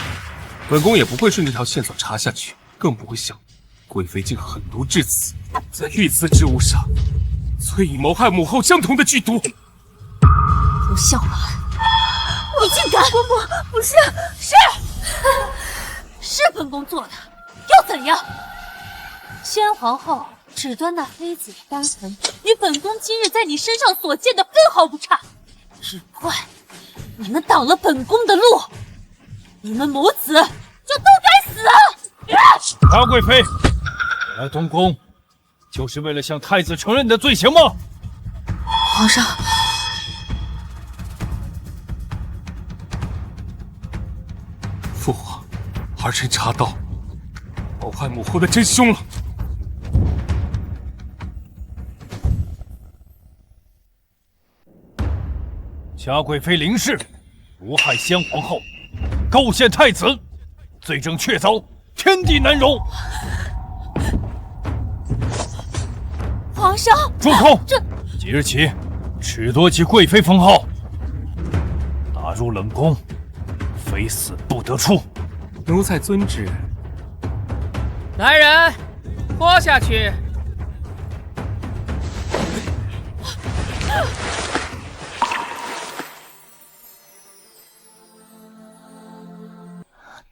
Speaker 3: 本宫也不会顺这条线索查下去，更不会想贵妃竟狠毒至此，在御赐之物上恻意谋害母后相同的剧毒。
Speaker 7: 卢向晚，你竟敢！
Speaker 6: 姑母，不是，
Speaker 7: 是本宫做的，又怎样？先皇后只端那黑紫的斑痕，与本宫今日在你身上所见的分毫不差，只怪你们挡了本宫的路。你们母子就都该死！
Speaker 4: 嘉贵妃，来东宫就是为了向太子承认你的罪行吗？
Speaker 12: 皇上，
Speaker 3: 父皇，儿臣查到，谋害母后的真凶了。
Speaker 4: 嘉贵妃凌氏毒害先皇后，构陷太子，罪证确凿，天地难容。
Speaker 7: 皇上，
Speaker 4: 住口！即日起，褫夺其贵妃封号，打入冷宫，非死不得出。
Speaker 10: 奴才遵旨。来人，拖下去！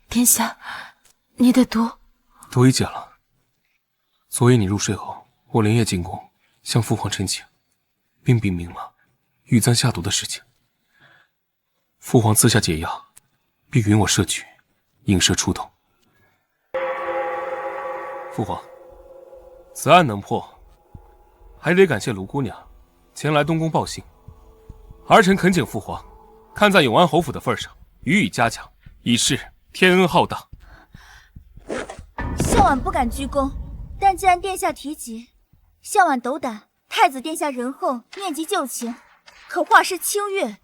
Speaker 12: 殿下，你的毒
Speaker 3: 毒已解了。昨夜你入睡后，我连夜进宫，向父皇陈情，并禀明了玉簪下毒的事情。父皇赐下解药，并允我摄取，引蛇出洞。父皇，此案能破，还得感谢卢姑娘前来东宫报信。儿臣恳请父皇，看在永安侯府的份上，予以嘉奖，以示天恩浩荡。
Speaker 6: 孝婉不敢居功，但既然殿下提及，孝婉斗胆。太子殿下仁厚，念及旧情，可画师清月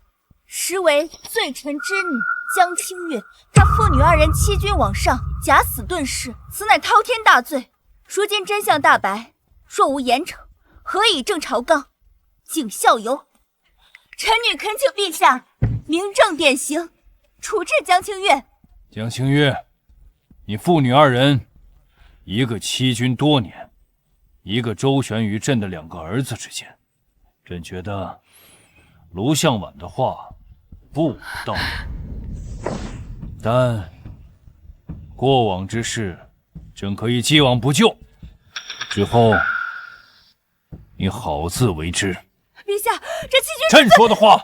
Speaker 6: 实为罪臣之女江清月，她父女二人欺君罔上，假死遁世，此乃滔天大罪。如今真相大白，若无严惩，何以正朝纲？谨效尤。臣女恳请陛下明正典刑，处置江清月。
Speaker 4: 江清月，你父女二人，一个欺君多年，一个周旋于朕的两个儿子之间，朕觉得卢向晚的话不无道理。但过往之事，朕可以既往不咎。之后，你好自为之。
Speaker 6: 陛下，这欺君……
Speaker 4: 朕说的话，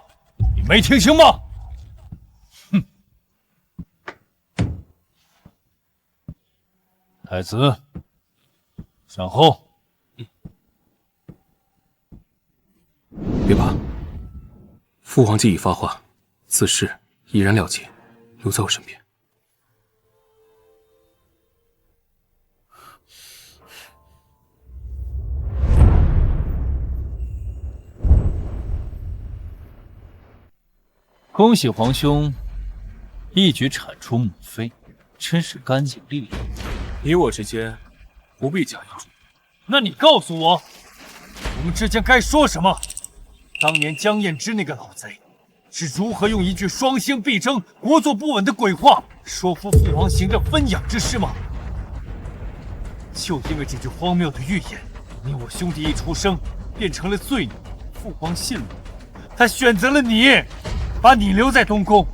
Speaker 4: 你没听清吗？哼！太子，善后。
Speaker 3: 别怕，父皇既已发话，此事已然了结，留在我身边。
Speaker 4: 恭喜皇兄一举铲除母妃，真是干净利落。
Speaker 3: 你我之间不必假言。
Speaker 4: 那你告诉我，我们之间该说什么？当年江燕之那个老贼是如何用一句双星必争、国祚不稳的鬼话说服父皇行这分养之事吗？就因为这句荒谬的预言，你我兄弟一出生变成了罪孽。父皇信了，他选择了你，把你留在东宫，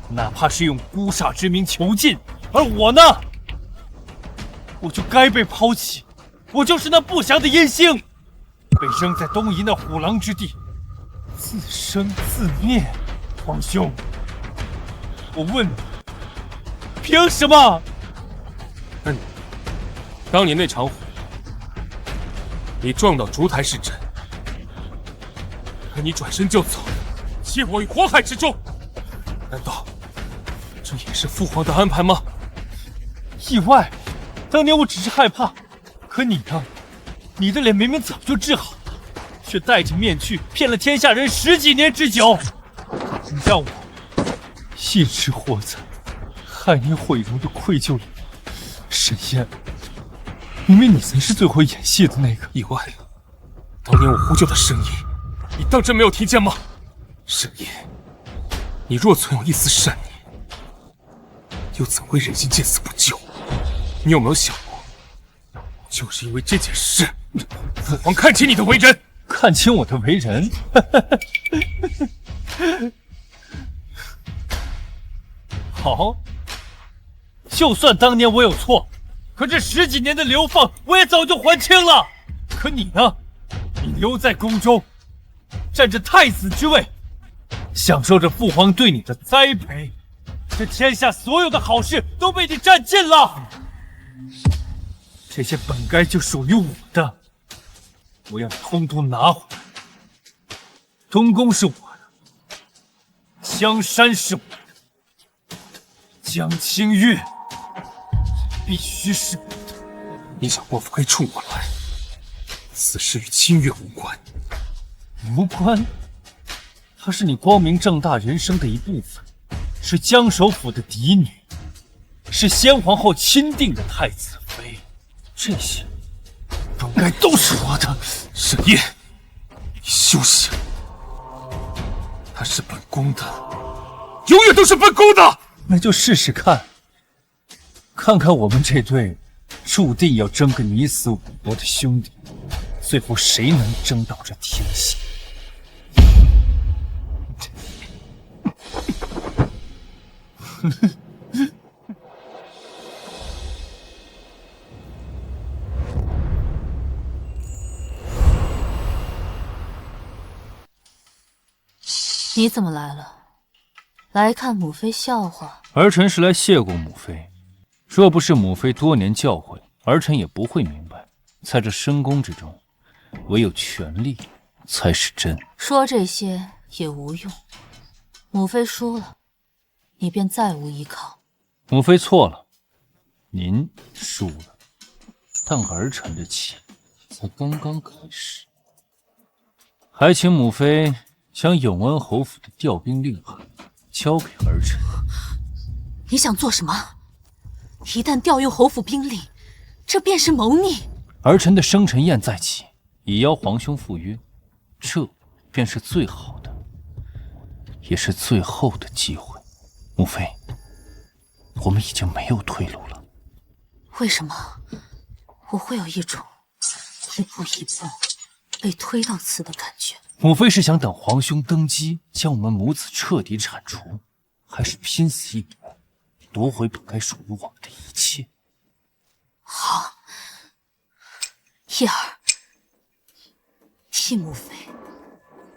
Speaker 4: 哪怕是用孤煞之名囚禁。而我呢，我就该被抛弃，我就是那不祥的阴星，被扔在东夷那虎狼之地，自生自灭。皇兄，我问你，凭什么？
Speaker 3: 那你当年那场火，你撞到烛台是真，可你转身就走，弃我于火海之中，难道这也是父皇的安排吗？
Speaker 4: 意外，当年我只是害怕，可你呢？你的脸明明早就治好了，却戴着面具骗了天下人10几年之久。你让我一直活在害你毁容的愧疚里。沈烟，明明你才是最会演戏的那个。
Speaker 3: 意外了，当年我呼救的声音，你当真没有听见吗？沈烟，你若存有一丝善念，又怎会忍心见死不救？你有没有想过，就是因为这件事，父皇看清你的为人，
Speaker 4: 看清我的为人？好，就算当年我有错，可这10几年的流放，我也早就还清了。可你呢？你留在宫中，占着太子之位，享受着父皇对你的栽培，这天下所有的好事都被你占尽了，这些本该就属于我的，我要通通拿回来。东宫是我的，江山是我的，江清月必须是我的。
Speaker 3: 你想莫非冲我来？此事与清月无关。
Speaker 4: 无关？她是你光明正大人生的一部分，是江首府的嫡女，是先皇后钦定的太子妃，这些本该都是我的。
Speaker 3: 沈夜，你休想！她是本宫的，永远都是本宫的。
Speaker 4: 那就试试看，看看我们这对注定要争个你死我活的兄弟，最后谁能争到这天下？
Speaker 7: 你怎么来了？来看母妃笑话？
Speaker 4: 儿臣是来谢过母妃，若不是母妃多年教诲，儿臣也不会明白，在这深宫之中，唯有权力才是真。
Speaker 7: 说这些也无用，母妃输了，你便再无依靠。
Speaker 4: 母妃错了，您输了，但儿臣的棋才刚刚开始。还请母妃将永安侯府的调兵令函交给儿臣。
Speaker 7: 你想做什么？一旦调用侯府兵令，这便是谋逆。
Speaker 4: 儿臣的生辰宴在即，已邀皇兄赴约，这便是最好的，也是最后的机会。母妃，我们已经没有退路了。
Speaker 7: 为什么我会有一种一步一步被推到此的感觉？
Speaker 4: 母妃是想等皇兄登基，将我们母子彻底铲除，还是拼死一搏，夺回本该属于我们的一切？
Speaker 7: 好，叶儿，替母妃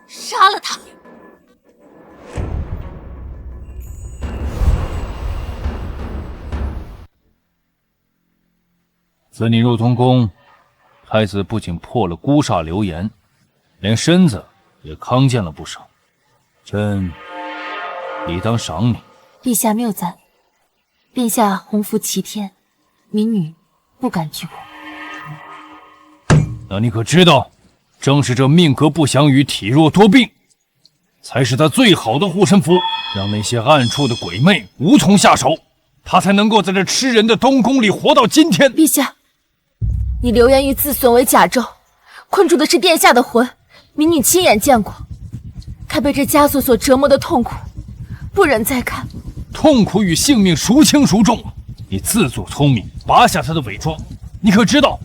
Speaker 7: 杀了他。
Speaker 4: 自你入东宫，太子不仅破了孤煞流言，连身子也康健了不少，朕理当赏你。
Speaker 2: 陛下谬赞，陛下洪福齐天，民女不敢居功。
Speaker 4: 那你可知道，正是这命格不详与体弱多病，才是他最好的护身符，让那些暗处的鬼魅无从下手，他才能够在这吃人的东宫里活到今天。
Speaker 2: 陛下，你流言于自损为甲胄，困住的是殿下的魂，民女亲眼见过，看被这枷锁所折磨的痛苦，不忍再看。
Speaker 4: 痛苦与性命孰轻孰重？你自作聪明，拔下他的伪装。你可知道，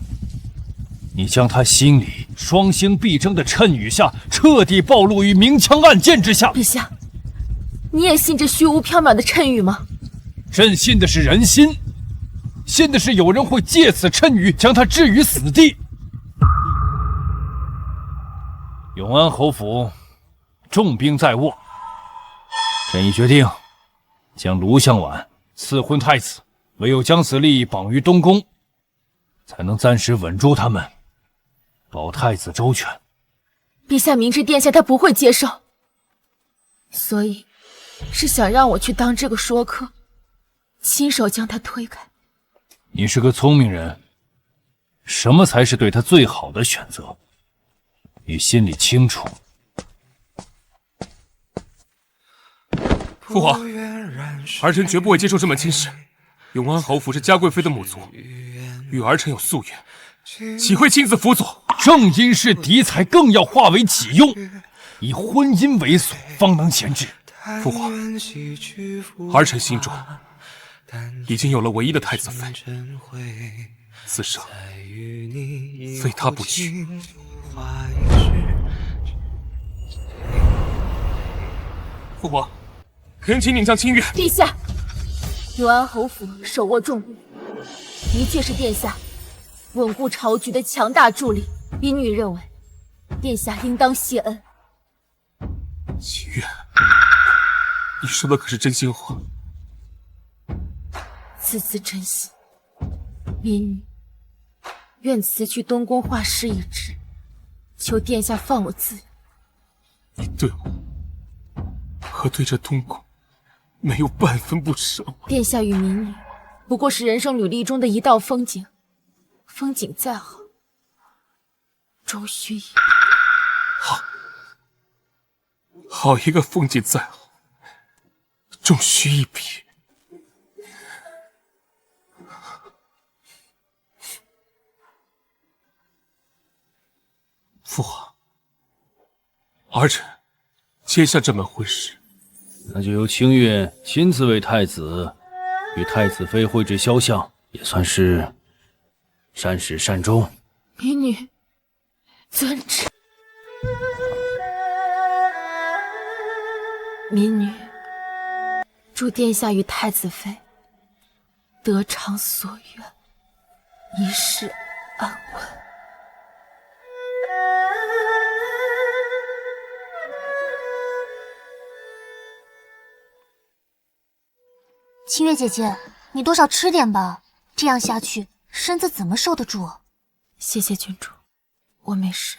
Speaker 4: 你将他心里双星必争的谶语下彻底暴露于明枪暗箭之下。
Speaker 2: 陛下，你也信这虚无缥缈的谶语吗？
Speaker 4: 朕信的是人心，信的是有人会借此谶语将他置于死地。永安侯府重兵在握，朕已决定将卢向晚赐婚太子，唯有将此利益绑于东宫，才能暂时稳住他们，保太子周全。
Speaker 2: 陛下明知殿下他不会接受，所以是想让我去当这个说客，亲手将他推开。
Speaker 4: 你是个聪明人，什么才是对他最好的选择，你心里清楚。
Speaker 10: 父皇，儿臣绝不会接受这门亲事。永安侯府是嘉贵妃的母族，与儿臣有夙愿，岂会亲自辅佐？
Speaker 4: 正因是敌，才更要化为己用，以婚姻为所，方能前置。
Speaker 10: 父皇，儿臣心中已经有了唯一的太子妃，此生非她不娶。父皇，恳请您将清月。
Speaker 2: 陛下，永安侯府手握重兵，的确是殿下稳固朝局的强大助力。民女认为，殿下应当谢恩。
Speaker 10: 清月，你说的可是真心话？
Speaker 2: 此次真心，民女愿辞去东宫画师一职，求殿下放我自由。
Speaker 3: 你对我和对这东宫没有半分不舍。
Speaker 2: 殿下与民女不过是人生履历中的一道风景，风景再好，终须一
Speaker 3: 好一个风景再好，终须一别。父皇，儿臣接下这门婚事，
Speaker 4: 那就由清月亲自为太子与太子妃绘制肖像，也算是善始善终。
Speaker 2: 民女遵旨。民女祝殿下与太子妃得偿所愿，一世安稳。
Speaker 5: 清月姐姐，你多少吃点吧，这样下去身子怎么受得住？
Speaker 2: 谢谢郡主，我没事，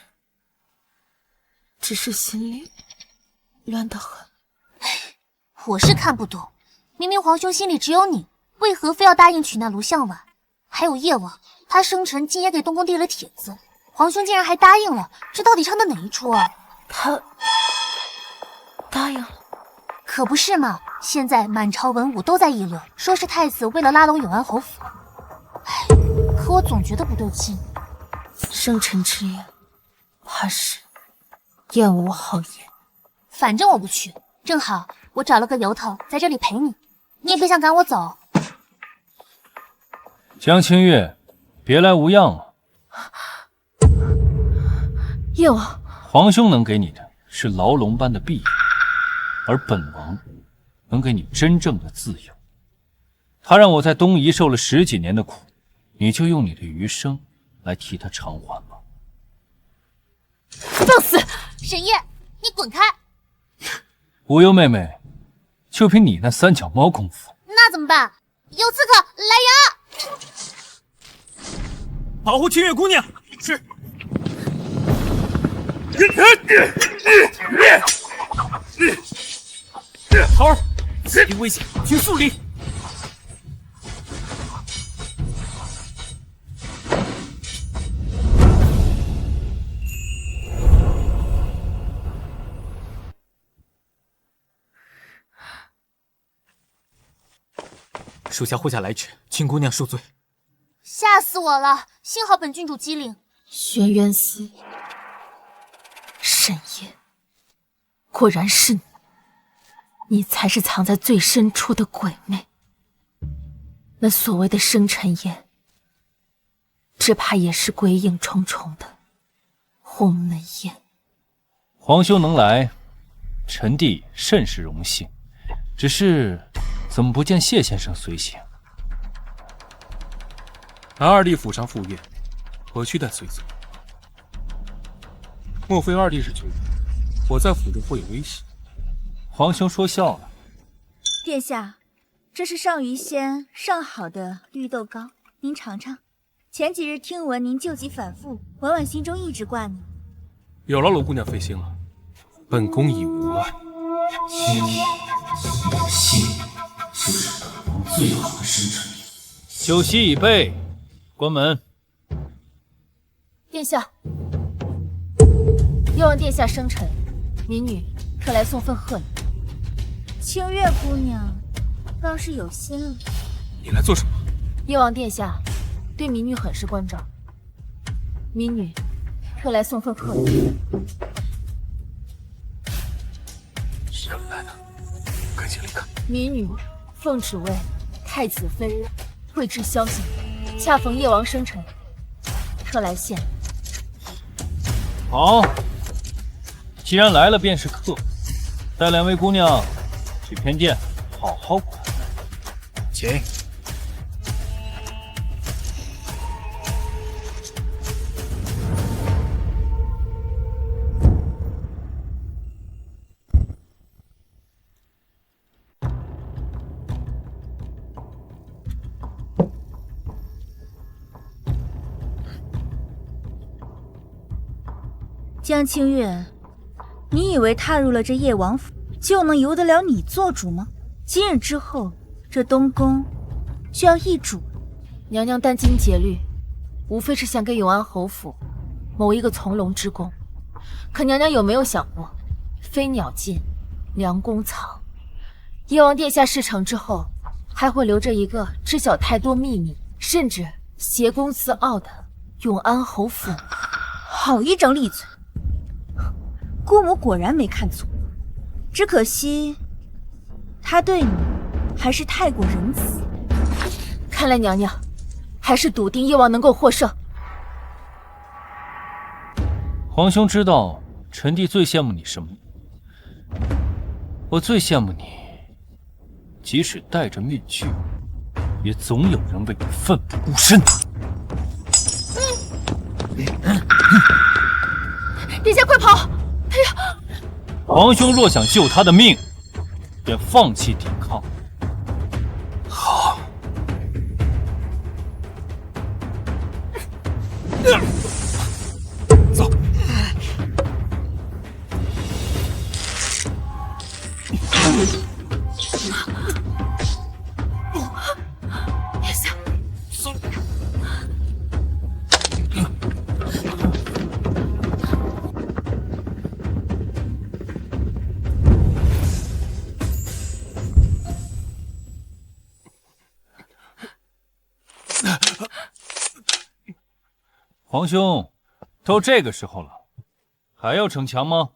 Speaker 2: 只是心里乱得很。
Speaker 5: 我是看不懂，明明皇兄心里只有你，为何非要答应娶那卢向晚？还有夜王，他生辰竟也给东宫递了帖子，皇兄竟然还答应了，这到底唱的哪一出啊？
Speaker 2: 他答应了，
Speaker 5: 可不是嘛！现在满朝文武都在议论，说是太子为了拉拢永安侯府。唉，可我总觉得不对劲。
Speaker 2: 生辰之宴，怕是宴无好言。
Speaker 5: 反正我不去，正好我找了个由头在这里陪你，你也别想赶我走。
Speaker 4: 江清月，别来无恙啊！
Speaker 2: 夜王，
Speaker 4: 皇兄能给你的是牢笼般的庇护，而本王能给你真正的自由。他让我在东夷受了10几年的苦，你就用你的余生来替他偿还吧。
Speaker 2: 放肆！
Speaker 5: 沈夜，你滚开！
Speaker 4: 无忧妹妹，就凭你那3脚猫功夫，
Speaker 5: 那怎么办？有刺客来人！
Speaker 1: 保护清月姑娘。是。桃儿，此地危险，请速离。属下护驾来迟，请姑娘恕罪。
Speaker 5: 吓死我了！幸好本郡主机灵。
Speaker 2: 轩辕司，沈夜，果然是你，你才是藏在最深处的鬼魅。那所谓的生辰宴，只怕也是鬼影重重的鸿门宴。
Speaker 4: 皇兄能来，臣弟甚是荣幸。只是怎么不见谢先生随行？
Speaker 3: 南二弟府上赴宴，我去带随从。莫非二弟是觉得我在府中会有危险？
Speaker 4: 皇兄说笑了。
Speaker 6: 殿下，这是上虞仙上好的绿豆糕，您尝尝。前几日听闻您旧疾反复，婉婉心中一直挂你。
Speaker 3: 有劳罗姑娘费心了，本宫已无碍。
Speaker 1: 今天有幸就是本王最好的生辰礼。
Speaker 4: 酒席已备，关门。
Speaker 2: 殿下，夜王殿下生辰，民女特来送份贺礼。
Speaker 6: 清月姑娘倒是有心了。
Speaker 3: 你来做什么？
Speaker 2: 夜王殿下对民女很是关照，民女特来送份贺礼。
Speaker 3: 是人来的，赶紧离开。
Speaker 2: 民女奉旨为太子妃绘制肖像，恰逢夜王生辰，特来献。
Speaker 4: 好，既然来了便是客，带2位姑娘去偏殿好好管。
Speaker 1: 请。
Speaker 6: 江清月，你以为踏入了这叶王府就能由得了你做主吗？今日之后，这东宫就要易主。
Speaker 2: 娘娘殚精竭虑，无非是想给永安侯府谋一个从龙之功。可娘娘有没有想过，飞鸟尽，良弓藏。叶王殿下事成之后，还会留着一个知晓太多秘密，甚至挟公自傲的永安侯府。
Speaker 6: 好一张利嘴！姑母果然没看错，只可惜他对你还是太过仁慈。
Speaker 2: 看来娘娘还是笃定叶王能够获胜。
Speaker 4: 皇兄知道臣弟最羡慕你什么？我最羡慕你，即使戴着面具，也总有人为你奋不顾身。
Speaker 2: 殿下快跑！哎呀！
Speaker 4: 皇兄若想救他的命，便放弃抵抗。
Speaker 3: 好。走。
Speaker 2: 殿下，
Speaker 3: 走。
Speaker 4: 皇兄，都这个时候了，还要逞强吗？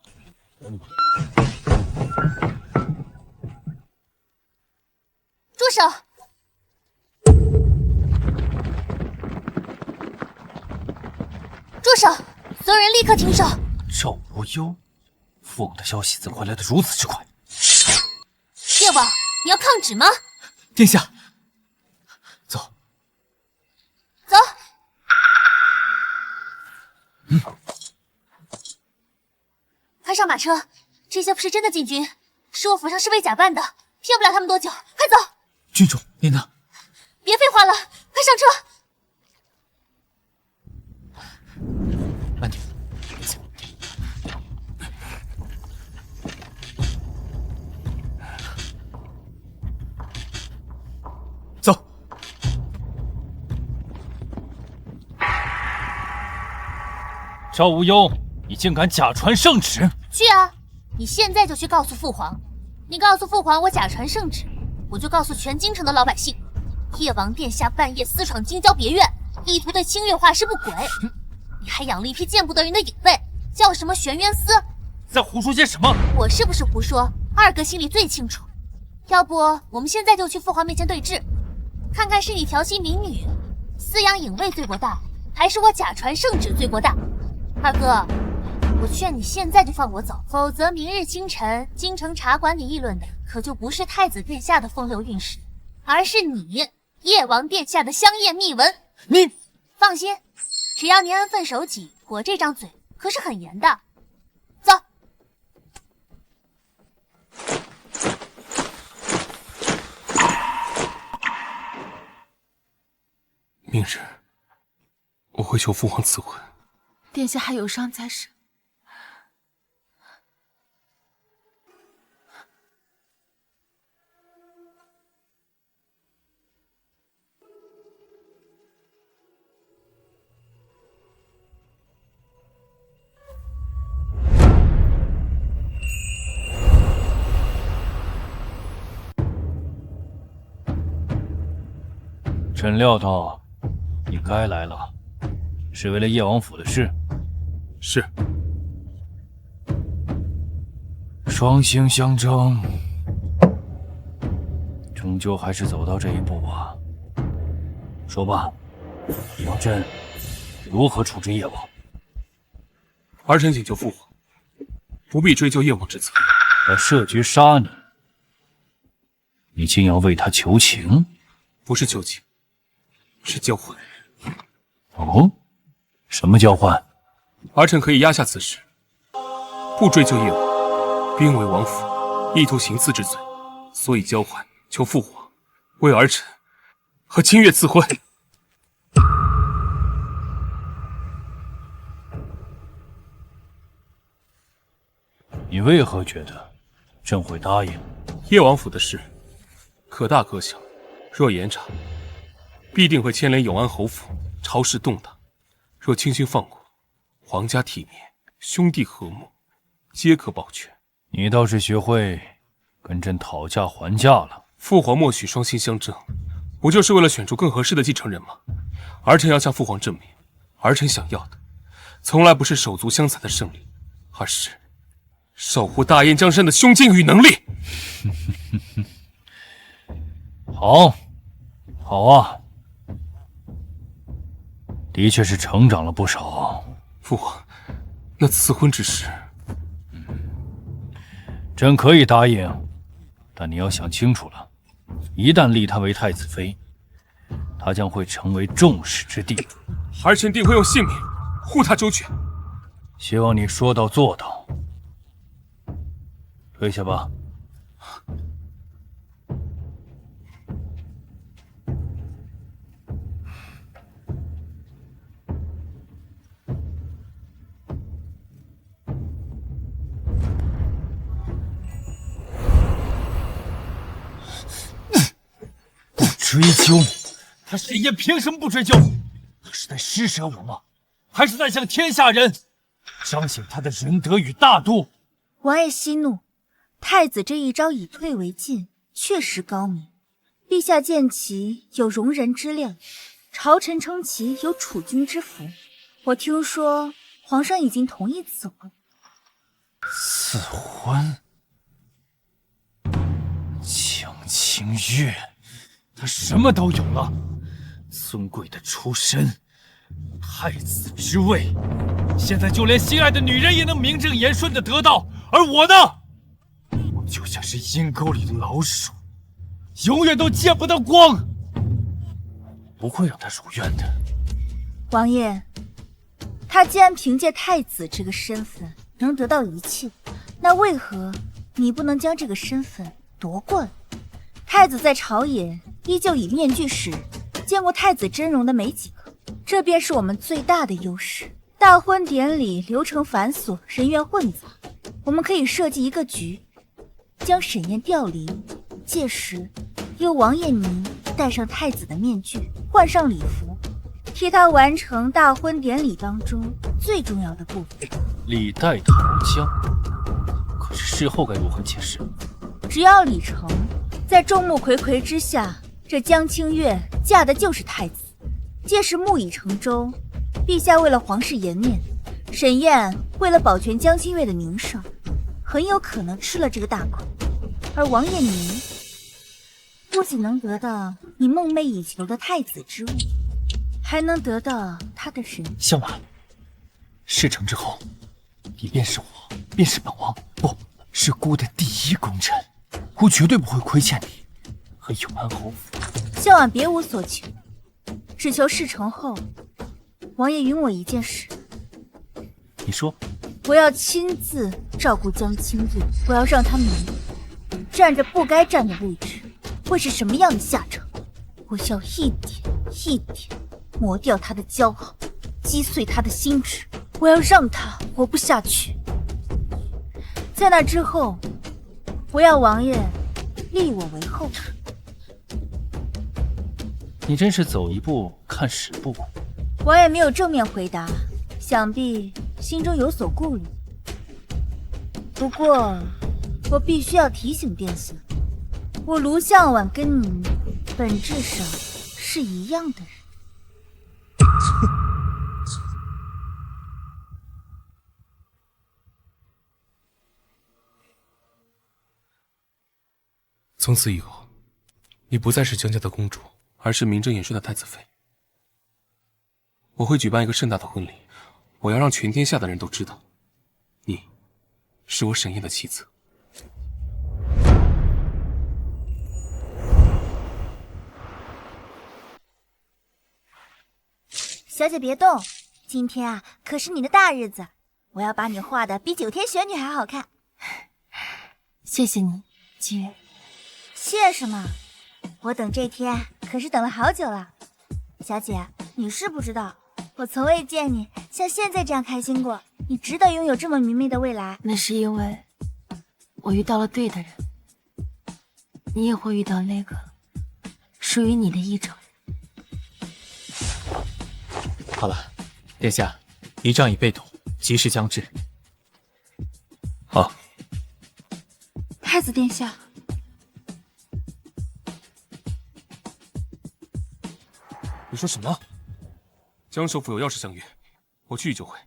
Speaker 5: 住手！住手！所有人立刻停手！
Speaker 4: 赵无忧，父王的消息怎会来得如此之快？
Speaker 5: 叶王，你要抗旨吗？
Speaker 1: 殿下，走。
Speaker 5: 走。快上马车！这些不是真的禁军，是我府上侍卫假扮的，骗不了他们多久。快走！
Speaker 1: 郡主，您呢？
Speaker 5: 别废话了，快上车！
Speaker 1: 慢点。走。
Speaker 4: 赵无忧，你竟敢假传圣旨！
Speaker 5: 去啊！你现在就去告诉父皇。你告诉父皇我假传圣旨，我就告诉全京城的老百姓，叶王殿下半夜私闯京郊别院，意图对清月画师不轨。你还养了一批见不得人的影卫，叫什么玄渊司？
Speaker 4: 在胡说些什么？
Speaker 5: 我是不是胡说，二哥心里最清楚。要不我们现在就去父皇面前对质，看看是你调戏民女、饲养影卫罪过大，还是我假传圣旨罪过大？二哥，我劝你现在就放我走，否则明日清晨京城茶馆里议论的可就不是太子殿下的风流韵事，而是你叶王殿下的香艳秘闻。
Speaker 1: 你
Speaker 5: 放心，只要你安分守己，我这张嘴可是很严的。走。
Speaker 3: 明日我会求父皇赐婚。
Speaker 12: 殿下还有伤在身。
Speaker 4: 朕料到你该来了，是为了叶王府的事。
Speaker 3: 是。
Speaker 4: 双星相争，终究还是走到这一步啊。说吧，你要朕如何处置叶王？
Speaker 3: 儿臣请求父皇，不必追究叶王之责。
Speaker 4: 他设局杀你，你竟要为他求情？
Speaker 3: 不是求情，是交换。
Speaker 4: 哦，什么交换？
Speaker 3: 儿臣可以压下此事，不追究叶王，兵为王府，意图行刺之罪，所以交换求父皇为儿臣和清月赐婚。
Speaker 4: 你为何觉得朕会答应？
Speaker 10: 叶王府的事，可大可小，若严查，必定会牵连永安侯府，朝事动荡；若轻轻放过，皇家体面，兄弟和睦，皆可保全。
Speaker 4: 你倒是学会跟朕讨价还价了。
Speaker 10: 父皇默许双亲相争，不就是为了选出更合适的继承人吗？儿臣要向父皇证明，儿臣想要的，从来不是手足相残的胜利，而是守护大燕江山的胸襟与能力。
Speaker 4: 好，好啊，的确是成长了不少。
Speaker 10: 父皇，那赐婚之事，
Speaker 4: 朕可以答应，但你要想清楚了，一旦立她为太子妃，她将会成为众矢之的。
Speaker 10: 儿臣定会用性命护她周全。
Speaker 4: 希望你说到做到。退下吧。不追究，他沈烨凭什么不追究？他是在施舍我吗？还是在向天下人彰显他的仁德与大度？
Speaker 6: 王爷息怒，太子这一招以退为进，确实高明。陛下见其有容人之量，朝臣称其有储君之福。我听说皇上已经同意此婚。
Speaker 4: 赐婚？江清月，他什么都有了，尊贵的出身，太子之位，现在就连心爱的女人也能名正言顺的得到，而我呢，我就像是阴沟里的老鼠，永远都见不到光。不会让他如愿的。
Speaker 6: 王爷，他既然凭借太子这个身份能得到一切，那为何你不能将这个身份夺过来？太子在朝野依旧以面具示人，见过太子真容的没几个，这便是我们最大的优势。大婚典礼流程繁琐，人员混杂，我们可以设计一个局，将沈烨调离，届时由王爷您戴上太子的面具，换上礼服，替他完成大婚典礼当中最重要的部分。
Speaker 4: 礼带桃僵，可是事后该如何解释？
Speaker 6: 只要礼成，在众目睽睽之下，这江清月嫁的就是太子，届时木已成舟。陛下为了皇室颜面，沈烨为了保全江清月的名声，很有可能吃了这个大亏。而王爷您不仅能得到你梦寐以求的太子之位，还能得到他的神。
Speaker 4: 相婉，事成之后，你便是我，便是本王，不是孤的第一功臣。孤绝对不会亏欠你和永安侯府。
Speaker 6: 相婉别无所求，只求事成后，王爷允我一件事。
Speaker 4: 你说？
Speaker 6: 我要亲自照顾江清月，我要让他明白，站着不该站的位置会是什么样的下场。我要一点一点磨掉他的骄傲，击碎他的心智，我要让他活不下去。在那之后，我要王爷立我为后。
Speaker 4: 你真是走一步看十步。
Speaker 6: 王爷没有正面回答，想必心中有所顾虑。不过，我必须要提醒殿下，我卢向晚跟你本质上是一样的人。
Speaker 10: 从此以后，你不再是江家的公主，而是名正言顺的太子妃。我会举办一个盛大的婚礼，我要让全天下的人都知道，你是我沈烨的妻子。
Speaker 6: 小姐别动，今天啊可是你的大日子，我要把你画的比9天玄女还好看。
Speaker 2: 谢谢你，君月。
Speaker 6: 谢什么？我等这天可是等了好久了。小姐，你是不知道，我从未见你像现在这样开心过。你值得拥有这么明媚的未来。
Speaker 2: 那是因为我遇到了对的人，你也会遇到那个属于你的医者。
Speaker 1: 好了，殿下，仪仗已被堵，吉时将至。
Speaker 10: 好。
Speaker 6: 太子殿下，
Speaker 10: 你说什么？江首府有要事相约，我去就回。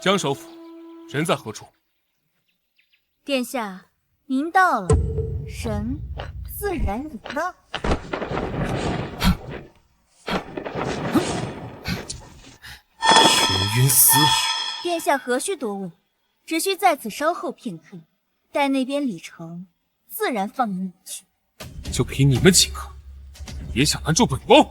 Speaker 10: 江首府，人在何处？
Speaker 6: 殿下，您到了，神自然也到。
Speaker 1: 玄云司，
Speaker 6: 殿下何须多问，只需在此稍候片刻，待那边礼成，自然放你去。
Speaker 10: 就凭你们几个，也想拦住本宫？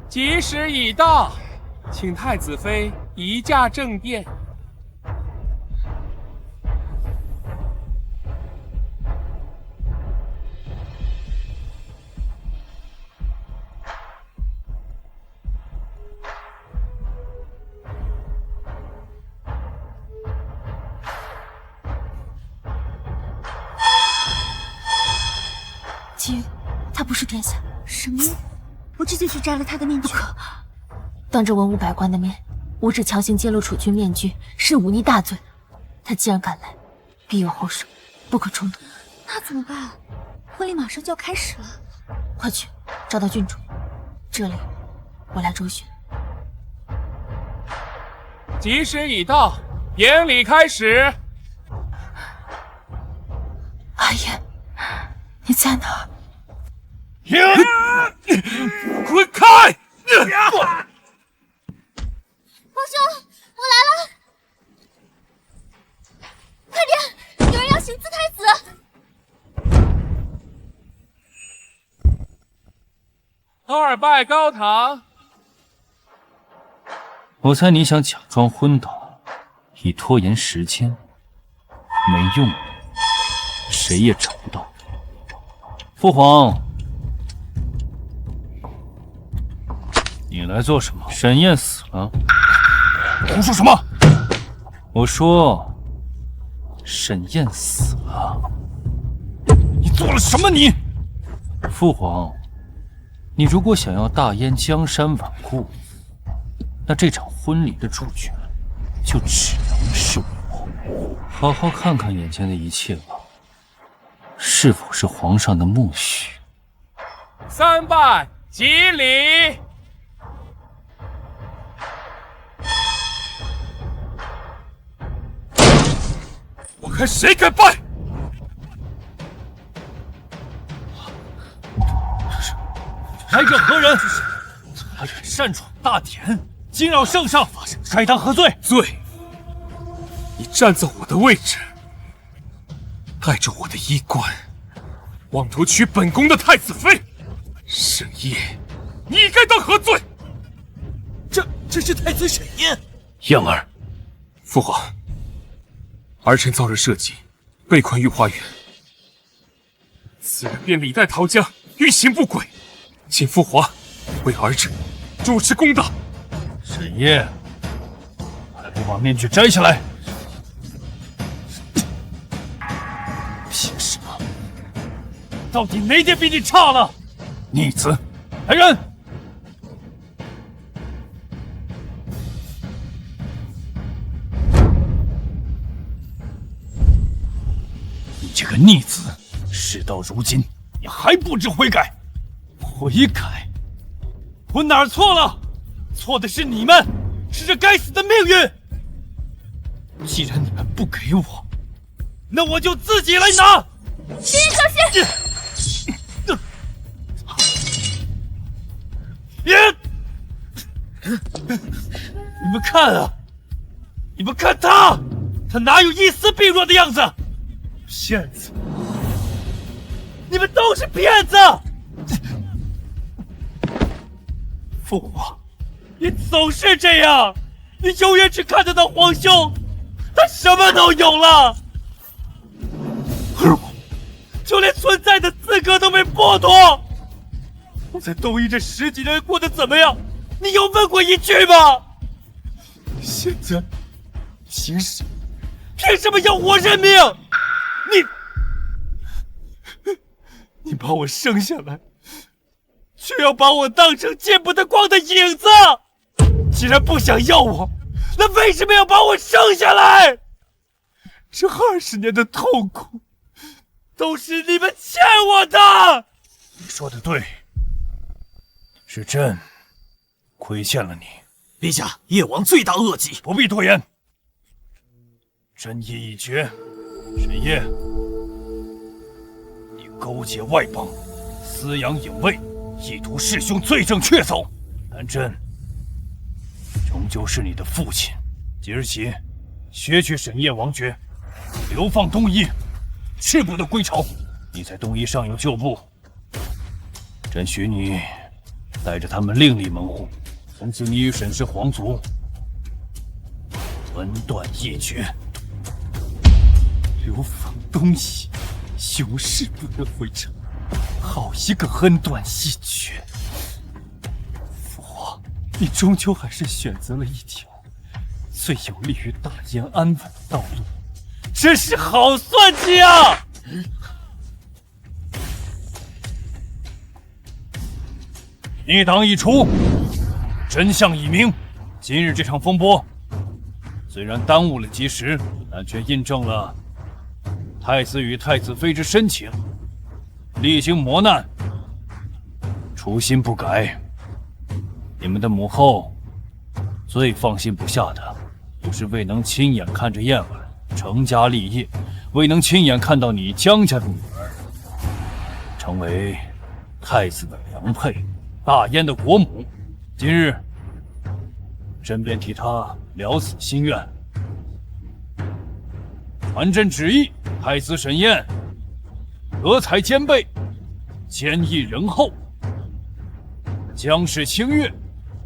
Speaker 10: 吉时已到，请太子妃移驾正殿。
Speaker 2: 姬羽，他不是殿下。
Speaker 6: 什么？我这就去摘了他的面具。
Speaker 2: 不可！当着文武百官的面，无耻强行揭露储君面具，是忤逆大罪。他既然敢来，必有后手，不可冲动。
Speaker 6: 那怎么办？婚礼马上就要开始了。
Speaker 2: 快去找到郡主，这里我来周旋。
Speaker 10: 吉时已到，典礼开始。
Speaker 2: 阿言，你在哪儿？
Speaker 10: 滚开！
Speaker 5: 皇兄，我来了！快点，有人要行刺太子！
Speaker 10: 二拜高堂。
Speaker 4: 我猜你想假装昏倒，以拖延时间，没用，谁也找不到。父皇，你来做什么？沈燕死了。
Speaker 3: 胡说什么？
Speaker 4: 我说，沈燕死了。
Speaker 3: 你做了什么？你，
Speaker 4: 父皇，你如果想要大燕江山稳固，那这场婚礼的主角就只能是我。好好看看眼前的一切吧，是否是皇上的默许？
Speaker 10: 三拜吉礼。我看谁敢拜！
Speaker 4: 来者何人？他敢擅闯大典，惊扰圣上，该当何罪？
Speaker 10: 罪！你站在我的位置，带着我的衣冠，妄图娶本宫的太子妃，沈烨，你该当何罪？
Speaker 1: 这是太子沈烨。
Speaker 4: 燕儿，
Speaker 10: 父皇，儿臣遭人设计，被困御花园，此人便李代桃僵，欲行不轨，请父皇为儿臣主持公道。
Speaker 4: 沈烨，还不把面具摘下来！凭什么？到底哪点比你差了？逆子，来人！你这个逆子，事到如今，你还不知悔改？悔改？我哪儿错了？错的是你们，是这该死的命运。既然你们不给我，那我就自己来拿。
Speaker 5: 徐可心，
Speaker 4: 你们看啊！你们看他，他哪有一丝病弱的样子？骗子！你们都是骗子！父王，你总是这样，你永远只看得到皇兄，他什么都有了，而我就连存在的资格都被剥夺。我在东夷这10几年过得怎么样？你有问过一句吗？现在，凭什么要我认命？你把我生下来，却要把我当成见不得光的影子。既然不想要我，那为什么要把我生下来？这20年的痛苦，都是你们欠我的。你说的对，是朕亏欠了你。
Speaker 1: 陛下，叶王罪大恶极，
Speaker 4: 不必多言。朕意已决，沈夜，你勾结外邦，私养隐卫，意图弑兄，罪证确凿。但朕终究是你的父亲，即日起削去沈夜王爵，流放东夷，誓不得归朝。你在东夷尚有旧部，朕许你带着他们另立门户。从此你与沈氏皇族恩断义绝。流放东夷，兄誓不得回朝，好一个恩断义绝！父皇，你终究还是选择了一条最有利于大燕安稳的道路，真是好算计啊！逆党已除，真相已明。今日这场风波虽然耽误了及时，但却印证了太子与太子妃之深情。历经磨难，初心不改。你们的母后最放心不下的，就是未能亲眼看着燕儿成家立业，未能亲眼看到你江家的女儿成为太子的良配，大燕的国母。今日朕便替他了此心愿，传朕旨意，太子沈宴德才兼备，坚毅仁厚，将士清悦，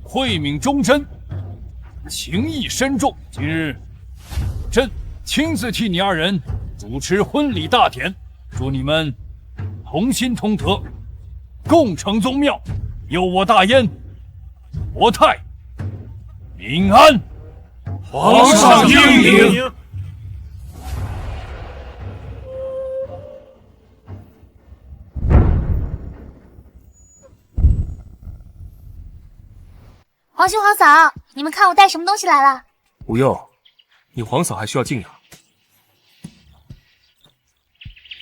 Speaker 4: 慧敏忠贞，情义深重。今日朕亲自替你二人主持婚礼大典，祝你们同心同德，共成宗庙，佑我大燕国泰民安。
Speaker 3: 皇上英明。
Speaker 5: 皇兄皇嫂，你们看我带什么东西来了？
Speaker 10: 无用，你皇嫂还需要敬仰。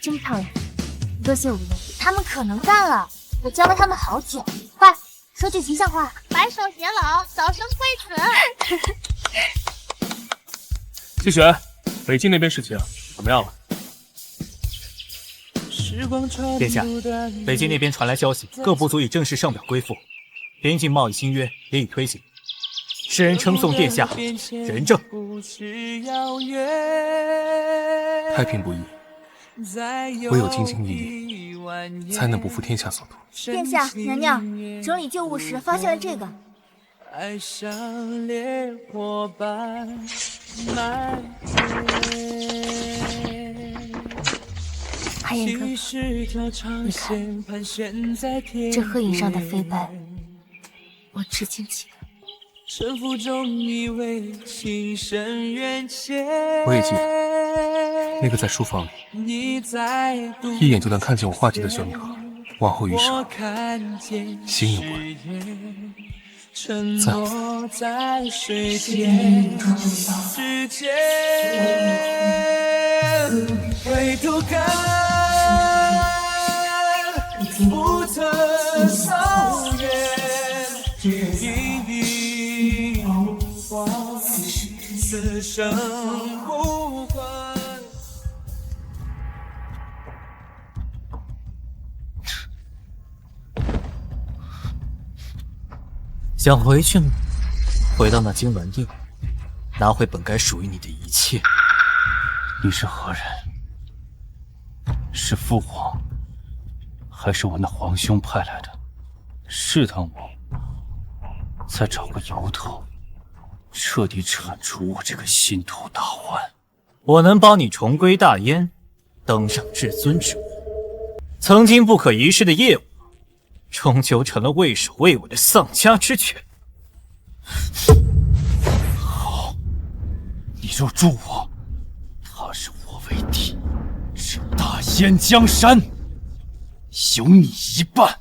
Speaker 5: 真漂亮，多谢无用。他们可能干了，我教了他们好久。快说句吉祥话，
Speaker 8: 白首偕老，早生贵子。
Speaker 10: 季璇，北京那边事情怎么样了？
Speaker 1: 殿下，北京那边传来消息，各部族已正式上表归附，边境贸易新约也已推行。世人称颂殿下仁政。
Speaker 10: 太平不易，唯有兢兢业业，才能不负天下所图。
Speaker 6: 殿下，娘娘整理旧物时发现了这个。
Speaker 11: 爱像烈火般蔓延。
Speaker 2: 海燕哥哥，你看，这鹤影上的飞白，我至今记得。
Speaker 10: 我也记得，那个在书房里，一眼就能看见我画技的小女孩，往后余生，形影不离。在
Speaker 11: 水间，时间回头看，不曾草原，一笔无光，此生不换。
Speaker 1: 想回去吗？回到那金銮殿，拿回本该属于你的一切。
Speaker 4: 你是何人？是父皇，还是我那皇兄派来的，试探我，再找个由头，彻底铲除我这个心头大患？
Speaker 1: 我能帮你重归大燕，登上至尊之位，曾经不可一世的业务，终究成了畏首畏尾的丧家之犬。
Speaker 4: 好，你若助我，他是我为敌，这大燕江山有你一半。